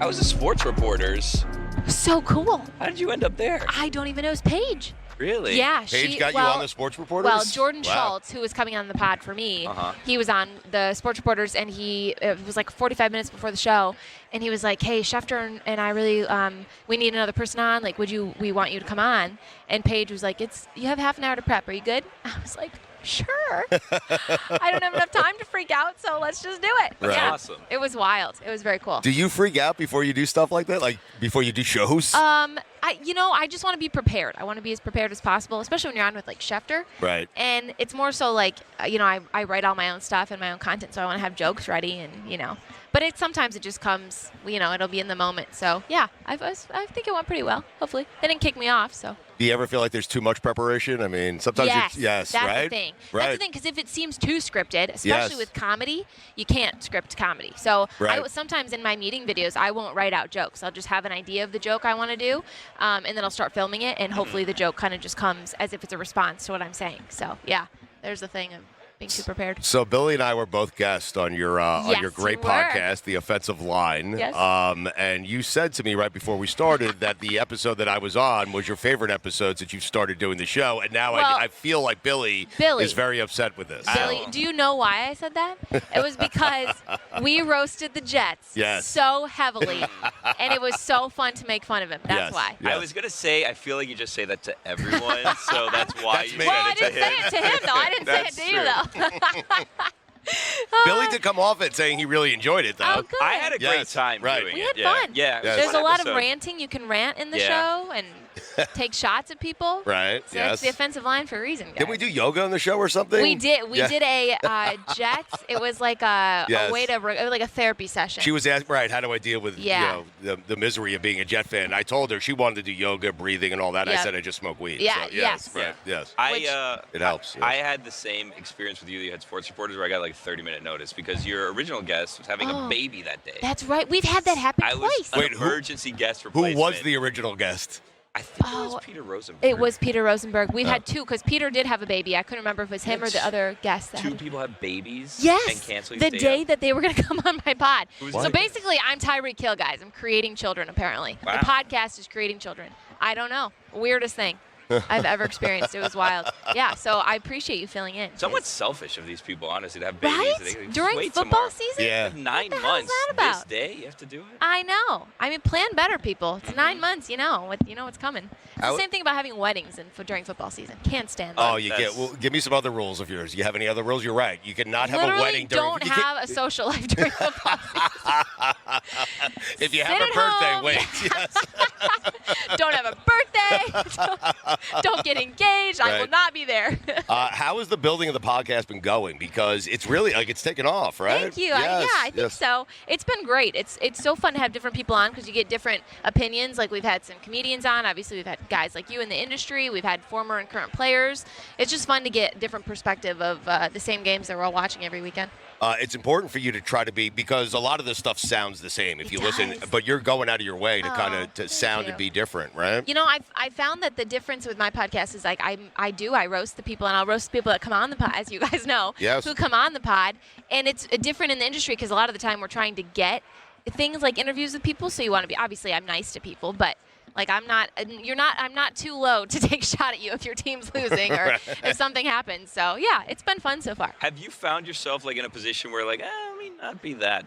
was the sports reporters? So cool. How did you end up there? I don't even know. It was Paige. Really? Yeah. Paige got you on the sports reporters? Well, Jordan Schultz, who was coming on the pod for me, he was on the sports reporters, and it was like 45 minutes before the show, and he was like, "Hey, Schefter and I really, we need another person on. Like, we want you to come on?" And Paige was like, you have half an hour to prep. Are you good? I was like, sure. I don't have enough time to freak out, so let's just do it. That's yeah. awesome. It was wild. It was very cool. Do you freak out before you do stuff like that? Like before you do shows? I just want to be prepared. I want to be as prepared as possible, especially when you're on with like Schefter. Right. And it's more so like, I write all my own stuff and my own content, so I want to have jokes ready and, But sometimes it just comes, it'll be in the moment. So, yeah, I think it went pretty well, hopefully. They didn't kick me off, so. Do you ever feel like there's too much preparation? I mean, sometimes that's right? the thing. Right. That's the thing, because if it seems too scripted, especially with comedy, you can't script comedy. So sometimes in my meeting videos, I won't write out jokes. I'll just have an idea of the joke I want to do, and then I'll start filming it, and hopefully the joke kind of just comes as if it's a response to what I'm saying. So, yeah, there's the thing of being too prepared. So Billy and I were both guests on your great podcast, The Offensive Line. Yes. And you said to me right before we started that the episode that I was on was your favorite episode since you started doing the show. And now I feel like Billy is very upset with this. Billy, do you know why I said that? It was because we roasted the Jets so heavily, and it was so fun to make fun of him. That's why. I was going to say, I feel like you just say that to everyone, so that's why you said I it to him. didn't say it to him, though. I didn't say it to you, though. Billy did come off it saying he really enjoyed it, though. Oh, good. I had a great time doing it. We had fun. Yeah. There's a lot of ranting. You can rant in the show and take shots at people. Right. So that's the offensive line for a reason, guys. Did we do yoga on the show or something? We did. We did a Jets. It was like a way to like a therapy session. She was asked, how do I deal with the misery of being a Jet fan? I told her she wanted to do yoga, breathing, and all that. I said I just smoke weed. Yeah. So, yes. It helps. I had the same experience with you. You had sports reporters where I got like 30-minute notice because your original guest was having a baby that day. That's right. We've had that happen twice. I was an emergency guest replacement. Who was the original guest? I think it was Peter Rosenberg. It was Peter Rosenberg. We've had two because Peter did have a baby. I couldn't remember if it was him or the other guest. Two people have babies and cancel the day that they were going to come on my pod. So basically, basically, I'm Tyreek Hill, guys. I'm creating children, apparently. Wow. The podcast is creating children. I don't know. Weirdest thing I've ever experienced. It was wild. Yeah, so I appreciate you filling in. Somewhat selfish of these people, honestly, to have babies. Right? During football season? Yeah. 9 months. What is that about? This day, you have to do it? I know. I mean, plan better, people. It's 9 months, you know what's coming. It's the same thing about having weddings during football season. Can't stand that. Oh, you get. Well, give me some other rules of yours. You have any other rules? You're right. You cannot have Literally a wedding during. Don't have a social life during football season. If you have a birthday, wait. Yes. Don't have a birthday. Don't get engaged. I will not be there. How has the building of the podcast been going? Because it's really it's taken off, right? Thank you. Yes, I think so. It's been great. It's so fun to have different people on because you get different opinions. Like we've had some comedians on. Obviously, we've had guys like you in the industry. We've had former and current players. It's just fun to get different perspective of the same games that we're all watching every weekend. It's important for you to try to be, because a lot of this stuff sounds the same if you listen, but you're going out of your way to kind of sound and be different, right? I found that the difference with my podcast is like I roast the people, and I'll roast the people that come on the pod, as you guys know, who come on the pod, and it's different in the industry because a lot of the time we're trying to get things like interviews with people, so you want to be, obviously I'm nice to people, but like I'm not too low to take a shot at you if your team's losing or if something happens. So yeah, it's been fun so far. Have you found yourself like in a position where like, I may not be that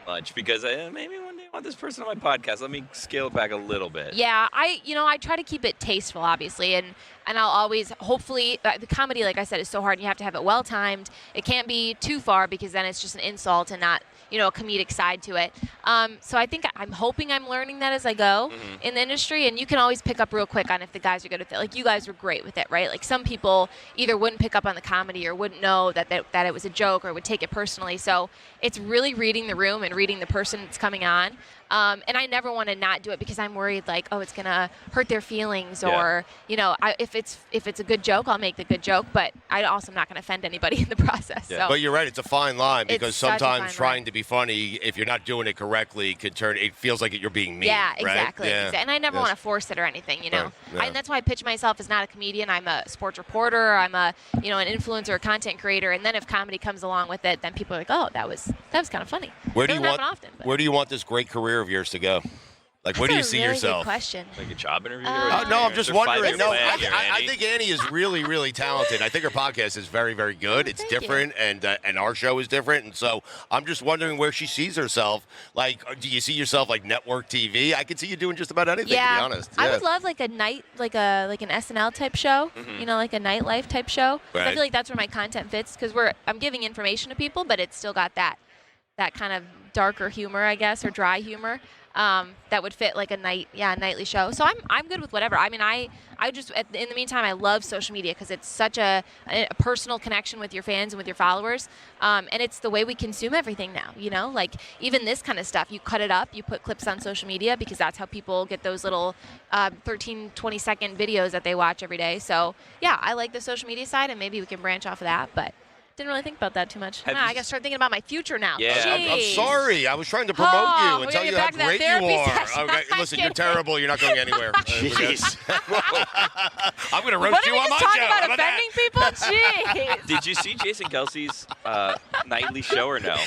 much because maybe one day I want this person on my podcast. Let me scale it back a little bit. Yeah, I try to keep it tasteful, obviously, and I'll always, hopefully, the comedy, like I said, is so hard. You have to have it well timed. It can't be too far because then it's just an insult and not, a comedic side to it. So I think I'm hoping I'm learning that as I go in the industry, and you can always pick up real quick on if the guys are good with it. Like you guys were great with it, right? Like some people either wouldn't pick up on the comedy or wouldn't know that it was a joke or would take it personally. So it's really reading the room and reading the person that's coming on. And I never want to not do it because I'm worried like, oh, it's going to hurt their feelings or, if it's a good joke, I'll make the good joke, but I also am not going to offend anybody in the process. Yeah. So. But you're right. It's a fine line because sometimes trying line. To be funny, if you're not doing it correctly, it feels like you're being mean. Yeah, right? exactly. Yeah. And I never want to force it or anything, Right. Yeah. And that's why I pitch myself as not a comedian. I'm a sports reporter. I'm an influencer, a content creator. And then if comedy comes along with it, then people are like, oh, that was kind of funny. Where do you want often, Where do you want this great career of yours to go? Like, where do you see really yourself? Good question. Like a job interview? No, I'm just wondering. No, I I think Annie is really, really talented. I think her podcast is very, very good. It's different, and our show is different. And so I'm just wondering where she sees herself. Like, do you see yourself like network TV? I could see you doing just about anything, to be honest. I would love like a night, like an SNL type show. You know, like a nightlife type show. Right. I feel like that's where my content fits because I'm giving information to people, but it's still got that kind of darker humor, I guess, or dry humor. That would fit like a nightly show. So I'm good with whatever. I mean, I just in the meantime, I love social media because it's such a personal connection with your fans and with your followers, and it's the way we consume everything now. You know, like even this kind of stuff, you cut it up, you put clips on social media because that's how people get those little 13, 20-second videos that they watch every day. So yeah, I like the social media side, and maybe we can branch off of that, but. Didn't really think about that too much. I got to start thinking about my future now. Yeah, I'm sorry. I was trying to promote you and tell you how great you are. Okay, listen, you're terrible. You're not going anywhere. Jeez. I'm going to roast you on my show. What are we talking about offending people? Jeez. Did you see Jason Kelsey's nightly show or no?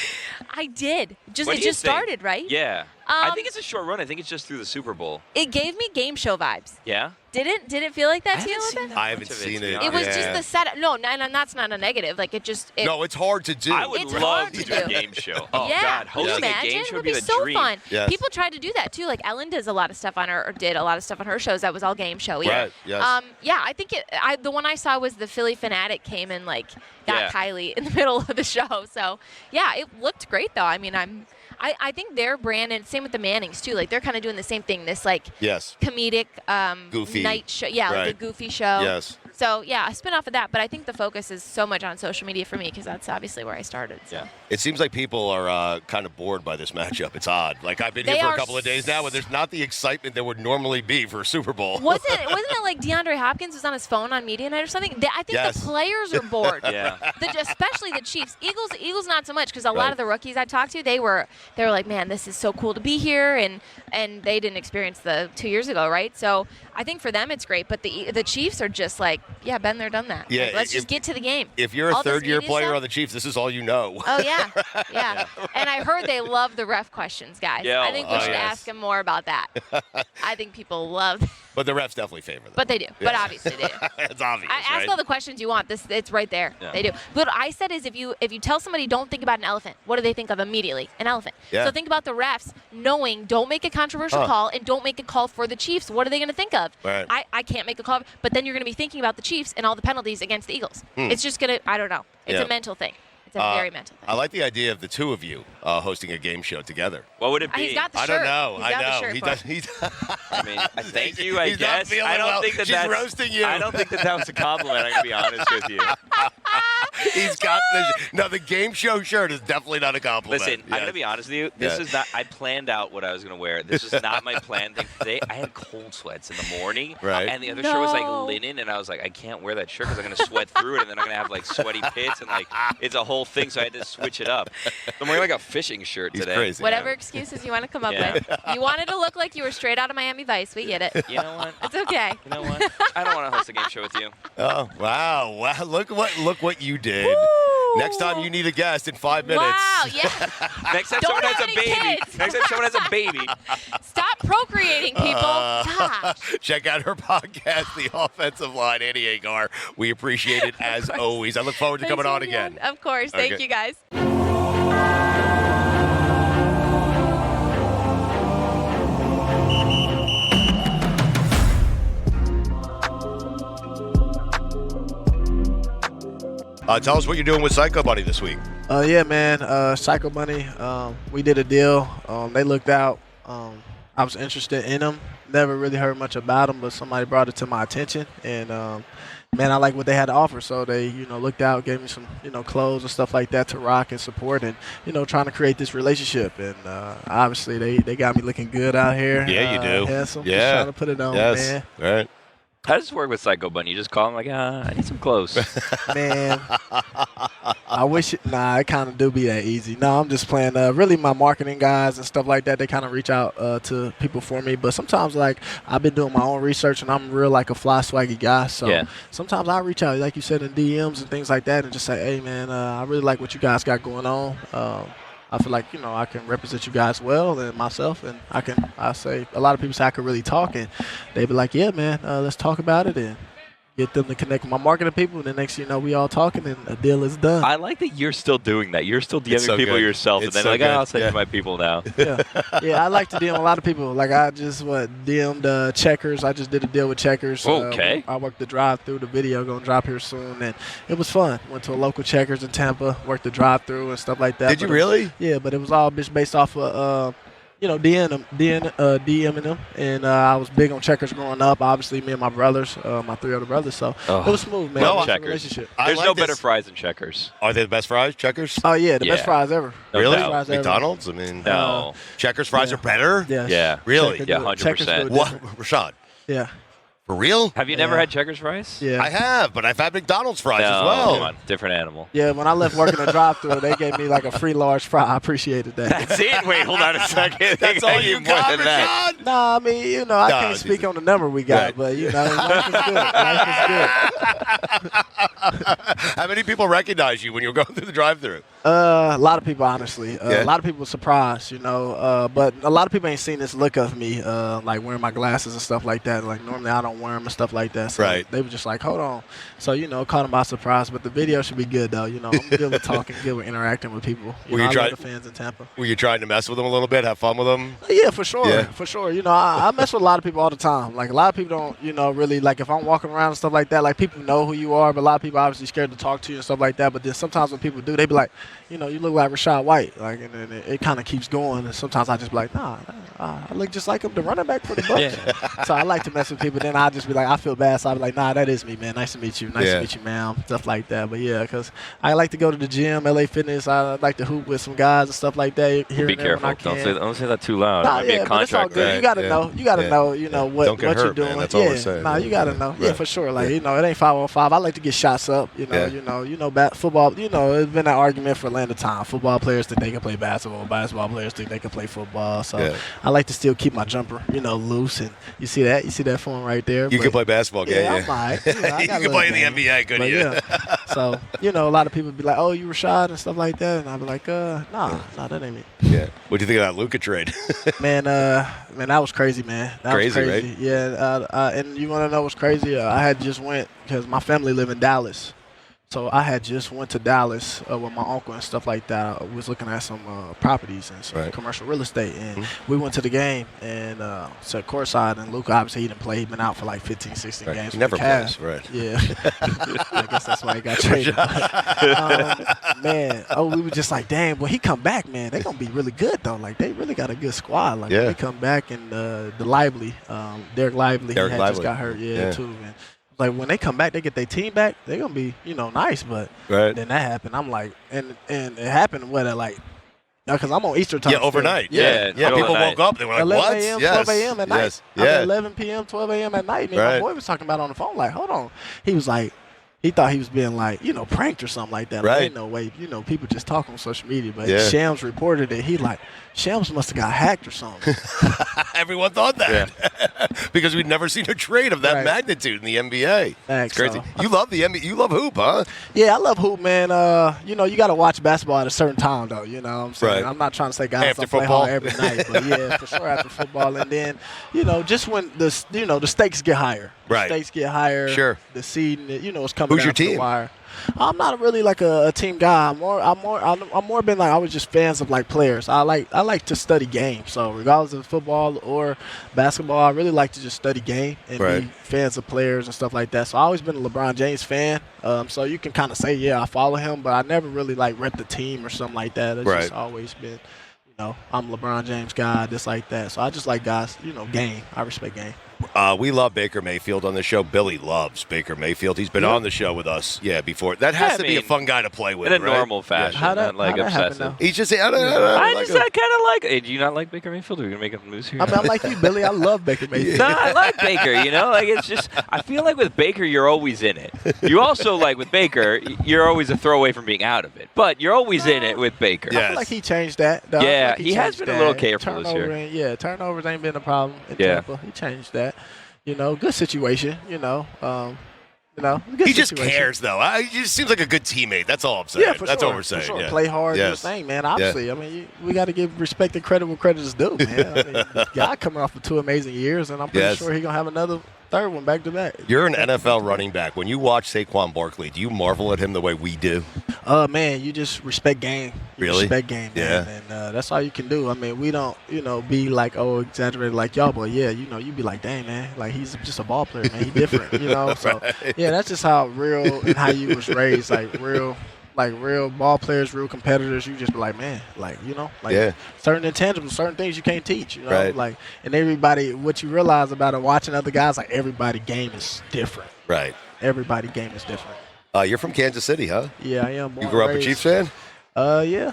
I did. It just think? started, right? Yeah. I think it's a short run. I think it's just through the Super Bowl. It gave me game show vibes. Yeah? Did it feel like that to you a little bit? I haven't seen it. It was just the setup. No, and that's not a negative. Like no, it's hard to do. I would love to do a game show. Oh God, hosting a game show would be the so dream. Fun. Yes. People tried to do that too. Like Ellen does a lot of stuff on her, or did a lot of stuff on her shows that was all game showy. Right. Yes. Yeah, I think the one I saw was the Philly Fanatic came and like got Kylie in the middle of the show. So yeah, it looked great though. I mean, I think their brand, and same with the Mannings too. Like they're kind of doing the same thing. This like comedic, goofy night show. Yeah, like a goofy show. Yes. So yeah, a spin off of that. But I think the focus is so much on social media for me because that's obviously where I started. So. Yeah. It seems like people are kind of bored by this matchup. It's odd. Like I've been here for a couple of days now, and there's not the excitement there would normally be for a Super Bowl. Wasn't it like DeAndre Hopkins was on his phone on media night or something? I think the players are bored. Especially the Chiefs. Eagles not so much because a lot of the rookies I talked to, they were like, man, this is so cool to be here, and they didn't experience the 2 years ago, right? So I think for them it's great, but the Chiefs are just like, yeah, been there, done that. Yeah, like, let's just get to the game. If you're a third-year player on the Chiefs, this is all you know. Oh yeah. And I heard they love the ref questions, guys. Yeah. I think we should ask them more about that. I think people love. But the refs definitely favor them. But they do. Yeah. But obviously they do. It's obvious. Ask all the questions you want. It's right there. Yeah. They do. But what I said is if you tell somebody don't think about an elephant, what do they think of immediately? An elephant. Yeah. So think about the refs knowing don't make a controversial call and don't make a call for the Chiefs. What are they going to think of? Right. I can't make a call, but then you're going to be thinking about the Chiefs and all the penalties against the Eagles. It's just going to, I don't know. It's a mental thing. It's a very mental thing. I like the idea of the two of you hosting a game show together. What would it be? He's got the shirt. I don't know. I know. He does. I mean, thank you, I guess. I don't think that she's roasting you. I don't think that was a compliment. I'm going to be honest with you. He's got the game show shirt is definitely not a compliment. Listen, I'm going to be honest with you. This is not. I planned out what I was going to wear. This is not my planned thing today. I had cold sweats in the morning, right? And the other shirt was like linen, and I was like, I can't wear that shirt because I'm going to sweat through it, and then I'm going to have like sweaty pits, and like it's a whole thing. So I had to switch it up. I'm wearing like a fishing shirt today. He's crazy. Whatever excuses you want to come up with. You wanted to look like you were straight out of Miami Vice. We get it. You know what? It's okay. You know what? I don't want to host a game show with you. Oh wow! Look what you did. Woo! Next time you need a guest in 5 minutes. Wow, yeah. Next time someone has a baby. Next time someone has a baby. Stop procreating, people. Gosh. Check out her podcast, The Offensive Line, Annie Agar. We appreciate it as always. I look forward to coming on again. Of course. Thank you, guys. Tell us what you're doing with Psycho Bunny this week. Yeah, man. Psycho Bunny, we did a deal. They looked out. I was interested in them. Never really heard much about them, but somebody brought it to my attention. And, man, I like what they had to offer. So they, looked out, gave me some, clothes and stuff like that to rock and support and, trying to create this relationship. And obviously they got me looking good out here. Yeah, you do. Handsome. Yeah. Just trying to put it on, man. Right. How does it work with Psycho Bunny? You just call him like, I need some clothes. Man, I wish it kind of do be that easy. No, I'm just playing. Really, my marketing guys and stuff like that, they kind of reach out to people for me. But sometimes, like, I've been doing my own research, and I'm real like a fly swaggy guy. So sometimes I reach out, like you said, in DMs and things like that, and just say, hey, man, I really like what you guys got going on. I feel like I can represent you guys well and myself, and I say a lot of people say I can really talk, and they be like, yeah, man, let's talk about it and get them to connect with my marketing people, and the next thing you know, we all talking, and a deal is done. I like that you're still doing that. You're still DMing so people good. yourself, It's and then so like, good. I'll send Yeah. you my people now. Yeah, I like to DM a lot of people. Like I just DM'd Checkers. I just did a deal with Checkers. Okay. I worked the drive-through. The video gonna drop here soon, and it was fun. Went to a local Checkers in Tampa, worked the drive-through and stuff like that. Did you But really? Yeah, but it was all based off of DMing them, and I was big on Checkers growing up. Obviously, me and my brothers, my 3 other brothers, so it was smooth, man. Well, It was a Checkers. relationship. I There's like no this. better fries than Checkers. Are they the best fries, Checkers? Oh yeah, the best Yeah. fries ever. No Really? doubt. Fries ever. McDonald's? I mean, No. Checkers fries Yeah. are better? Yes. Yeah. Really? Checkers Yeah, do it. Checkers 100%. do it What? different. Rashad, Yeah. for real? Have you never Yeah. had Checkers fries? Yeah. I have, but I've had McDonald's fries No, as well. come on, different animal. Yeah, when I left working a drive-through, they gave me like a free large fry. I appreciated that. That's it. Wait, hold on a second. That's all you got, Rashad? No, I mean, I No, can't speak Jesus. on the number we got, Right. but life is good. Life is good. How many people recognize you when you're going through the drive-thru? A lot of people, honestly. Yeah. A lot of people were surprised, but a lot of people ain't seen this look of me, like wearing my glasses and stuff like that. Like normally I don't wear them and stuff like that. So Right. they were just like, hold on. So caught them by surprise. But the video should be good though. I'm good with talking, good with interacting with people. Were you I trying- love the fans in Tampa. Were you trying to mess with them a little bit, have fun with them? Yeah, for sure. Yeah. For sure. I mess with a lot of people all the time. Like, a lot of people don't, really, like, if I'm walking around and stuff like that, like, people know who you are, but a lot of people obviously scared to talk to you and stuff like that. But then sometimes when people do, they be like, you look like Rashad White. Like, and then it kind of keeps going. And sometimes I just be like, nah, I look just like him, the running back for the Bucs. So I like to mess with people. Then I just be like, I feel bad. So I be like, nah, that is me, man. Nice to meet you. Nice to meet you, ma'am. Stuff like that. But, yeah, because I like to go to the gym, LA Fitness. I like to hoop with some guys and stuff like that. Here Be and there when I careful. can. Don't say that too loud. Nah, it might be a but it's all contract. good. right? You gotta Yeah. know. You gotta Yeah. know. What Don't get what hurt, you're doing. man. That's all yeah. we're saying. Nah, you gotta know. Yeah, Right. for sure. Like Yeah. it ain't 5-on-5. I like to get shots up. Yeah. Football. It's been an argument for a land of time. Football players think they can play basketball. Basketball players think they can play football. So Yeah. I like to still keep my jumper, loose. And you see that form right there. You can play basketball, Yeah, can't I'm all right. I you got a can play in the little game. NBA, couldn't But you? yeah. So a lot of people be like, "Oh, you Rashad" and stuff like that, and I be like, nah, that ain't me." Yeah. What do you think of that Luka trade? Man, that was crazy, man. That Crazy, was right? crazy. Yeah, and you want to know what's crazy? I had just went because my family live in Dallas, so I had just went to Dallas with my uncle and stuff like that. I was looking at some properties and some Right. commercial real estate, and we went to the game and sat courtside. And Luka, obviously, he didn't play. He'd been out for like 15, 16 Right. games. He with never the Cavs. plays, right. Yeah, I guess that's why he got traded. Man, we were just like, damn, when he come back, man, they're gonna be really good though. Like they really got a good squad. Like Yeah. when he come back and the Lively, Derek Lively, Derek he had Lively. just got hurt, Yeah. too. And like when they come back, they get their team back. They're gonna be, nice. But Right. then that happened. I'm like, and it happened at like, because I'm on Eastern time. Yeah, still. overnight. Yeah, Yeah. middle of People the night. woke up. They were like, 11 what? a.m., Yes. 12 a.m. at night. Yes. I mean, Yeah. 11 p.m., 12 a.m. at night. Me and Right. my boy was talking about it on the phone, like, hold on. He was like, he thought he was being like, pranked or something like that. Like, Right. ain't no way, people just talk on social media. But Yeah. Shams reported it. He like, Shams must have got hacked or something. Everyone thought that because we'd never seen a trade of that Right. magnitude in the NBA. Thanks, It's crazy. so- You love the NBA. You love hoop, huh? Yeah, I love hoop, man. You got to watch basketball at a certain time, though. You know what I'm saying? Right. I'm not trying to say guys After don't play football. hard every night, but yeah, for sure after football. And then, just when the stakes get higher. Right. The stakes get higher. Sure. The seeding, it's coming Who's down your to the team? wire. I'm not really like a team guy. I'm more been like I was just fans of like players. I like to study games. So regardless of football or basketball, I really like to just study game and Right. be fans of players and stuff like that. So I always been a LeBron James fan. So you can kind of say, yeah, I follow him, but I never really like rep the team or something like that. It's Right. just always been, I'm a LeBron James guy, just like that. So I just like guys, game. I respect game. We love Baker Mayfield on the show. Billy loves Baker Mayfield. He's been on the show with us, before. That has Yeah, to I be a mean, fun guy to play with, in a right? normal fashion, How'd not like that happen, obsessive. though? He's just, I don't I like kind of like. Hey, do you not like Baker Mayfield? Are we gonna make up news here? I mean, I'm like you, Billy. I love Baker Mayfield. No, I like Baker. Like it's just. I feel like with Baker, you're always in it. You also like with Baker, you're always a throwaway from being out of it, but you're always in it with Baker. Yeah. I feel like he changed that. though. I feel Yeah, like he has changed been a little that. careful this year. Turnovers ain't been a problem in Yeah. Tampa. He changed that. Good situation. You know, good He just situation. cares, though. He just seems like a good teammate. That's all I'm saying. Yeah, for That's sure. all we're saying. For sure. Yeah. Play hard, do Yes. his thing, man. Obviously, I mean, we got to give respect and credit where credit is due, man. I mean, the guy coming off of 2 amazing years, and I'm pretty sure he's gonna have another third one back to back. You're an NFL running back. When you watch Saquon Barkley, do you marvel at him the way we do? Man, you just respect game. You Really? respect game, man. And that's all you can do. I mean, we don't, be like, exaggerated like y'all, but yeah, you be like, dang, man, like he's just a ball player, man. He's different, So Right. yeah, that's just how real and how you was raised, like real ball players, real competitors. You just be like, man, certain intangibles, certain things you can't teach, Right. And everybody, what you realize about it, watching other guys, like everybody game is different. Right. Everybody game is different. You're from Kansas City, huh? Yeah, I am. Born You grew up and a Chiefs raised. fan? Yeah.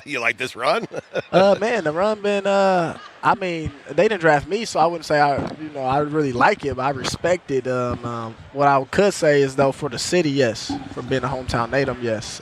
You like this run? Man, the run been. I mean, they didn't draft me, so I wouldn't say I really like it, but I respect it. What I could say is though, for the city, yes, for being a hometown native, yes.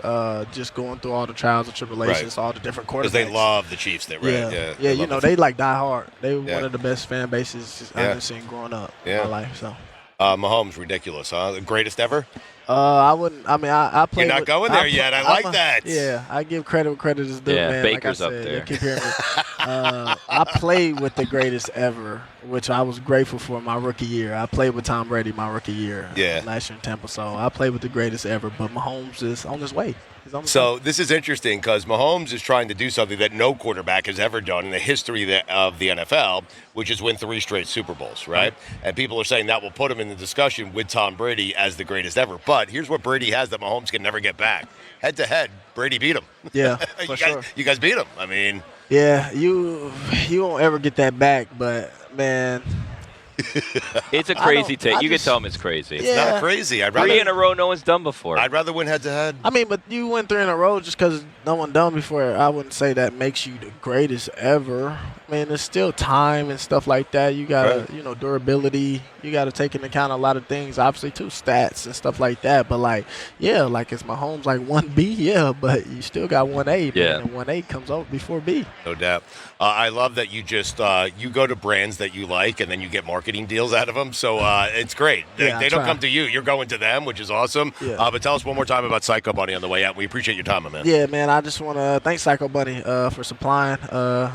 Just going through all the trials and tribulations, all the different quarterbacks. Because they love the Chiefs, right? Yeah. They like die hard. They were one of the best fan bases I've seen growing up in my life. So. Mahomes, ridiculous, huh? The greatest ever? I wouldn't. I mean, I play. You're not going there yet. I like that. Yeah, I give credit where credit is due, man. Baker's like I said, up there. They keep hearing me. I played with the greatest ever, which I was grateful for my rookie year. I played with Tom Brady my rookie year. Last year in Tampa. So I played with the greatest ever. But Mahomes is on his way. So this is interesting because Mahomes is trying to do something that no quarterback has ever done in the history of the NFL, which is win 3 straight Super Bowls, right? And people are saying that will put him in the discussion with Tom Brady as the greatest ever. But here's what Brady has that Mahomes can never get back. Head-to-head, Brady beat him. Yeah, for sure. You guys beat him. I mean. Yeah, you won't ever get that back, but, man. It's a crazy take. You can tell him it's crazy. It's not crazy. 3 in a row no one's done before. I'd rather win head-to-head. I mean, but you win 3 in a row just because no one done before. I wouldn't say that makes you the greatest ever. I mean, there's still time and stuff like that. You got to, durability. You got to take into account a lot of things, obviously, too, stats and stuff like that. But, it's Mahomes 1B, but you still got 1A, man, and 1A comes over before B. No doubt. I love that you just you go to brands that you like and then you get marketing deals out of them. So it's great. They don't come to you. You're going to them, which is awesome. Yeah. But tell us one more time about Psycho Bunny on the way out. We appreciate your time, man. Yeah, man. I just want to thank Psycho Bunny for supplying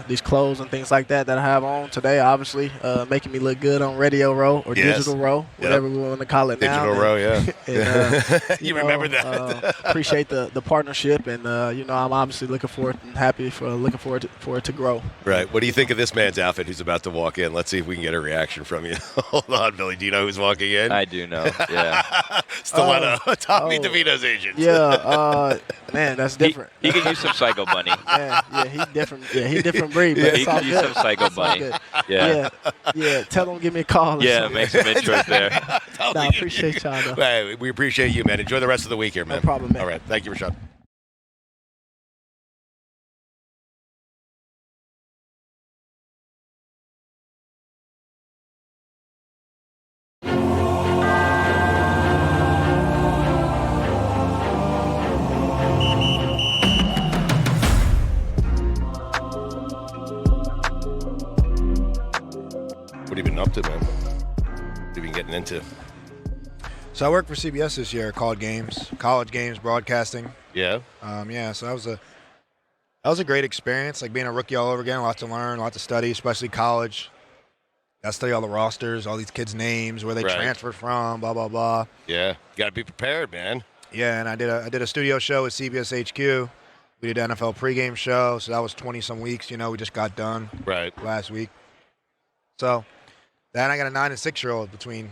these clothes and things like that I have on today, obviously, making me look good on Radio Row or Digital Row, whatever we want to call it now. Digital Row, yeah. And, you remember that. Appreciate the partnership, and, I'm obviously looking forward and happy for it to grow. Right. What do you think of this man's outfit who's about to walk in? Let's see if we can get a reaction from you. Hold on, Billy. Do you know who's walking in? I do know, yeah. Stiletto. Tommy DeVito's agent. Yeah, man, that's different. He could use some Psycho Bunny. Yeah, he's different. Yeah, he's different breed, but He it's all could use good. some Psycho Bunny. Yeah. Tell him give me a call. Yeah, make some intros there. I appreciate y'all, though. Hey, we appreciate you, man. Enjoy the rest of the week here, man. No problem, man. All right. Thank you, Rashad. What have you been up to, man? What have you been getting into? So I worked for CBS this year, called games, college games, broadcasting. Yeah. So that was a great experience, like being a rookie all over again. A lot to learn, a lot to study, especially college. Got to study all the rosters, all these kids' names, where they transferred from, blah blah blah. Yeah, you got to be prepared, man. Yeah, and I did a studio show with CBS HQ. We did an NFL pregame show, so that was 20-some weeks. We just got done last week. So then I got a 9 and 6-year-old between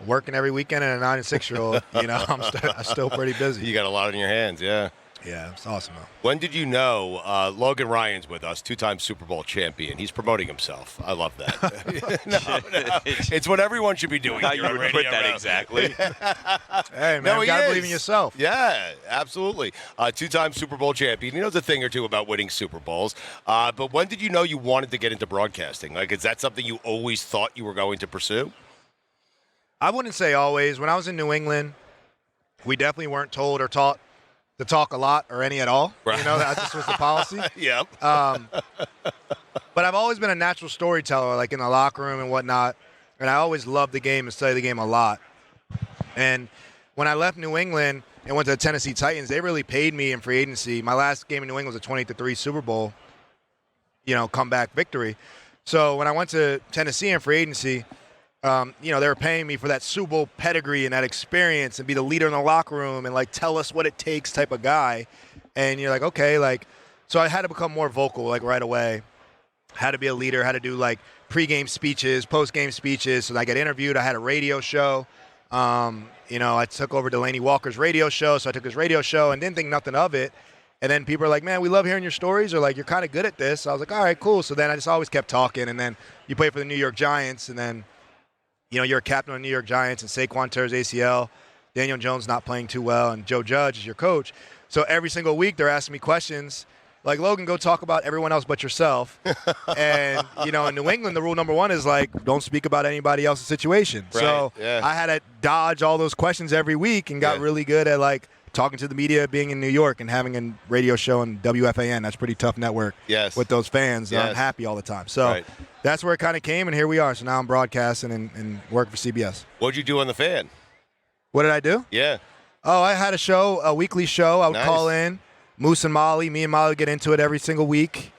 working every weekend and a 9 and 6-year-old. I'm still pretty busy. You got a lot on your hands, yeah. Yeah, it's awesome, though. When did you know Logan Ryan's with us, 2-time Super Bowl champion? He's promoting himself. I love that. No. It's what everyone should be doing. How you would put that exactly. Hey, man, you got to believe in yourself. Yeah, absolutely. 2-time Super Bowl champion. He knows a thing or two about winning Super Bowls. But when did you know you wanted to get into broadcasting? Is that something you always thought you were going to pursue? I wouldn't say always. When I was in New England, we definitely weren't told or taught to talk a lot or any at all. Right. That just was the policy. Yep. But I've always been a natural storyteller, like in the locker room and whatnot. and I always loved the game and studied the game a lot. And when I left New England and went to the Tennessee Titans, they really paid me in free agency. My last game in New England was a 28-3 Super Bowl, comeback victory. So when I went to Tennessee in free agency, they were paying me for that Super Bowl pedigree and that experience and be the leader in the locker room and, like, tell us what it takes type of guy. And you're like, okay, like, so I had to become more vocal, like, right away. Had to be a leader, had to do, like, pre-game speeches, post-game speeches. So I got interviewed. I had a radio show. I took over Delaney Walker's radio show, so I took his radio show and didn't think nothing of it. And then people are like, man, we love hearing your stories, or like, you're kind of good at this. So I was like, all right, cool. So then I just always kept talking, and then you play for the New York Giants, and then, you're a captain of the New York Giants, and Saquon tears ACL, Daniel Jones not playing too well, and Joe Judge is your coach. So every single week they're asking me questions like, Logan, go talk about everyone else but yourself. And, in New England, the rule number one is, like, don't speak about anybody else's situation. Right, so yeah. I had to dodge all those questions every week and got really good at, like, talking to the media, being in New York, and having a radio show on WFAN. That's a pretty tough network with those fans. I'm happy all the time. So that's where it kind of came, and here we are. So now I'm broadcasting and working for CBS. What'd you do on The Fan? What did I do? Yeah. Oh, I had a weekly show. I would call in. Moose and Molly, me and Molly would get into it every single week.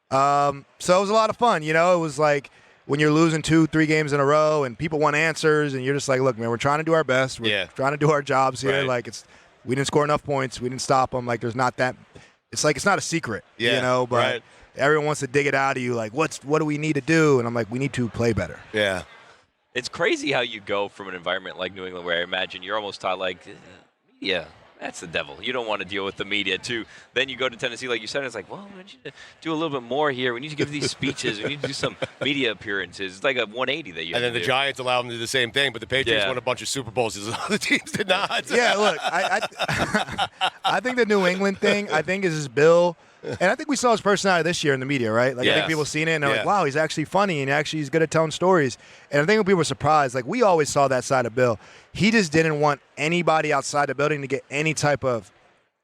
So it was a lot of fun. It was like when you're losing 2-3 games in a row and people want answers, and you're just like, look, man, we're trying to do our best. We're trying to do our jobs here. Right. Like, we didn't score enough points. We didn't stop them. Like, there's not that – it's like it's not a secret, but everyone wants to dig it out of you. Like, what do we need to do? And I'm like, we need to play better. Yeah. It's crazy how you go from an environment like New England, where I imagine you're almost taught, like, that's the devil. You don't want to deal with the media, too. Then you go to Tennessee, like you said, it's like, well, we need to do a little bit more here. We need to give these speeches. We need to do some media appearances. It's like a 180 that you have to do. And then the Giants allow them to do the same thing, but the Patriots won a bunch of Super Bowls. The other teams did not. Yeah, look, I think the New England thing, is his Bill. And I think we saw his personality this year in the media, right? Like, I think people seen it, and they're like, wow, he's actually funny, and he's good at telling stories. And I think when people were surprised, like, we always saw that side of Bill. He just didn't want anybody outside the building to get any type of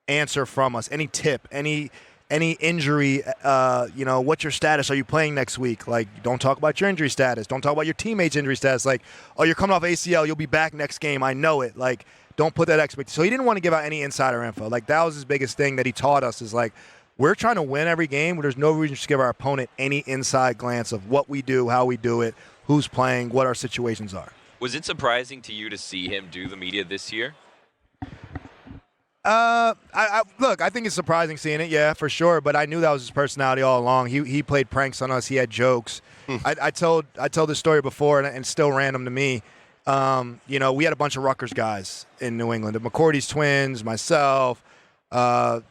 answer from us, any tip, any injury, what's your status? Are you playing next week? Like, don't talk about your injury status. Don't talk about your teammates' injury status. Like, oh, you're coming off ACL. You'll be back next game. I know it. Like, don't put that expectation. So he didn't want to give out any insider info. Like, that was his biggest thing that he taught us is, like, we're trying to win every game, but there's no reason to give our opponent any inside glance of what we do, how we do it, who's playing, what our situations are. Was it surprising to you to see him do the media this year? Look, I think it's surprising seeing it, yeah, for sure. But I knew that was his personality all along. He played pranks on us. He had jokes. I told this story before, and it's still random to me. We had a bunch of Rutgers guys in New England. The McCourty's twins, myself. A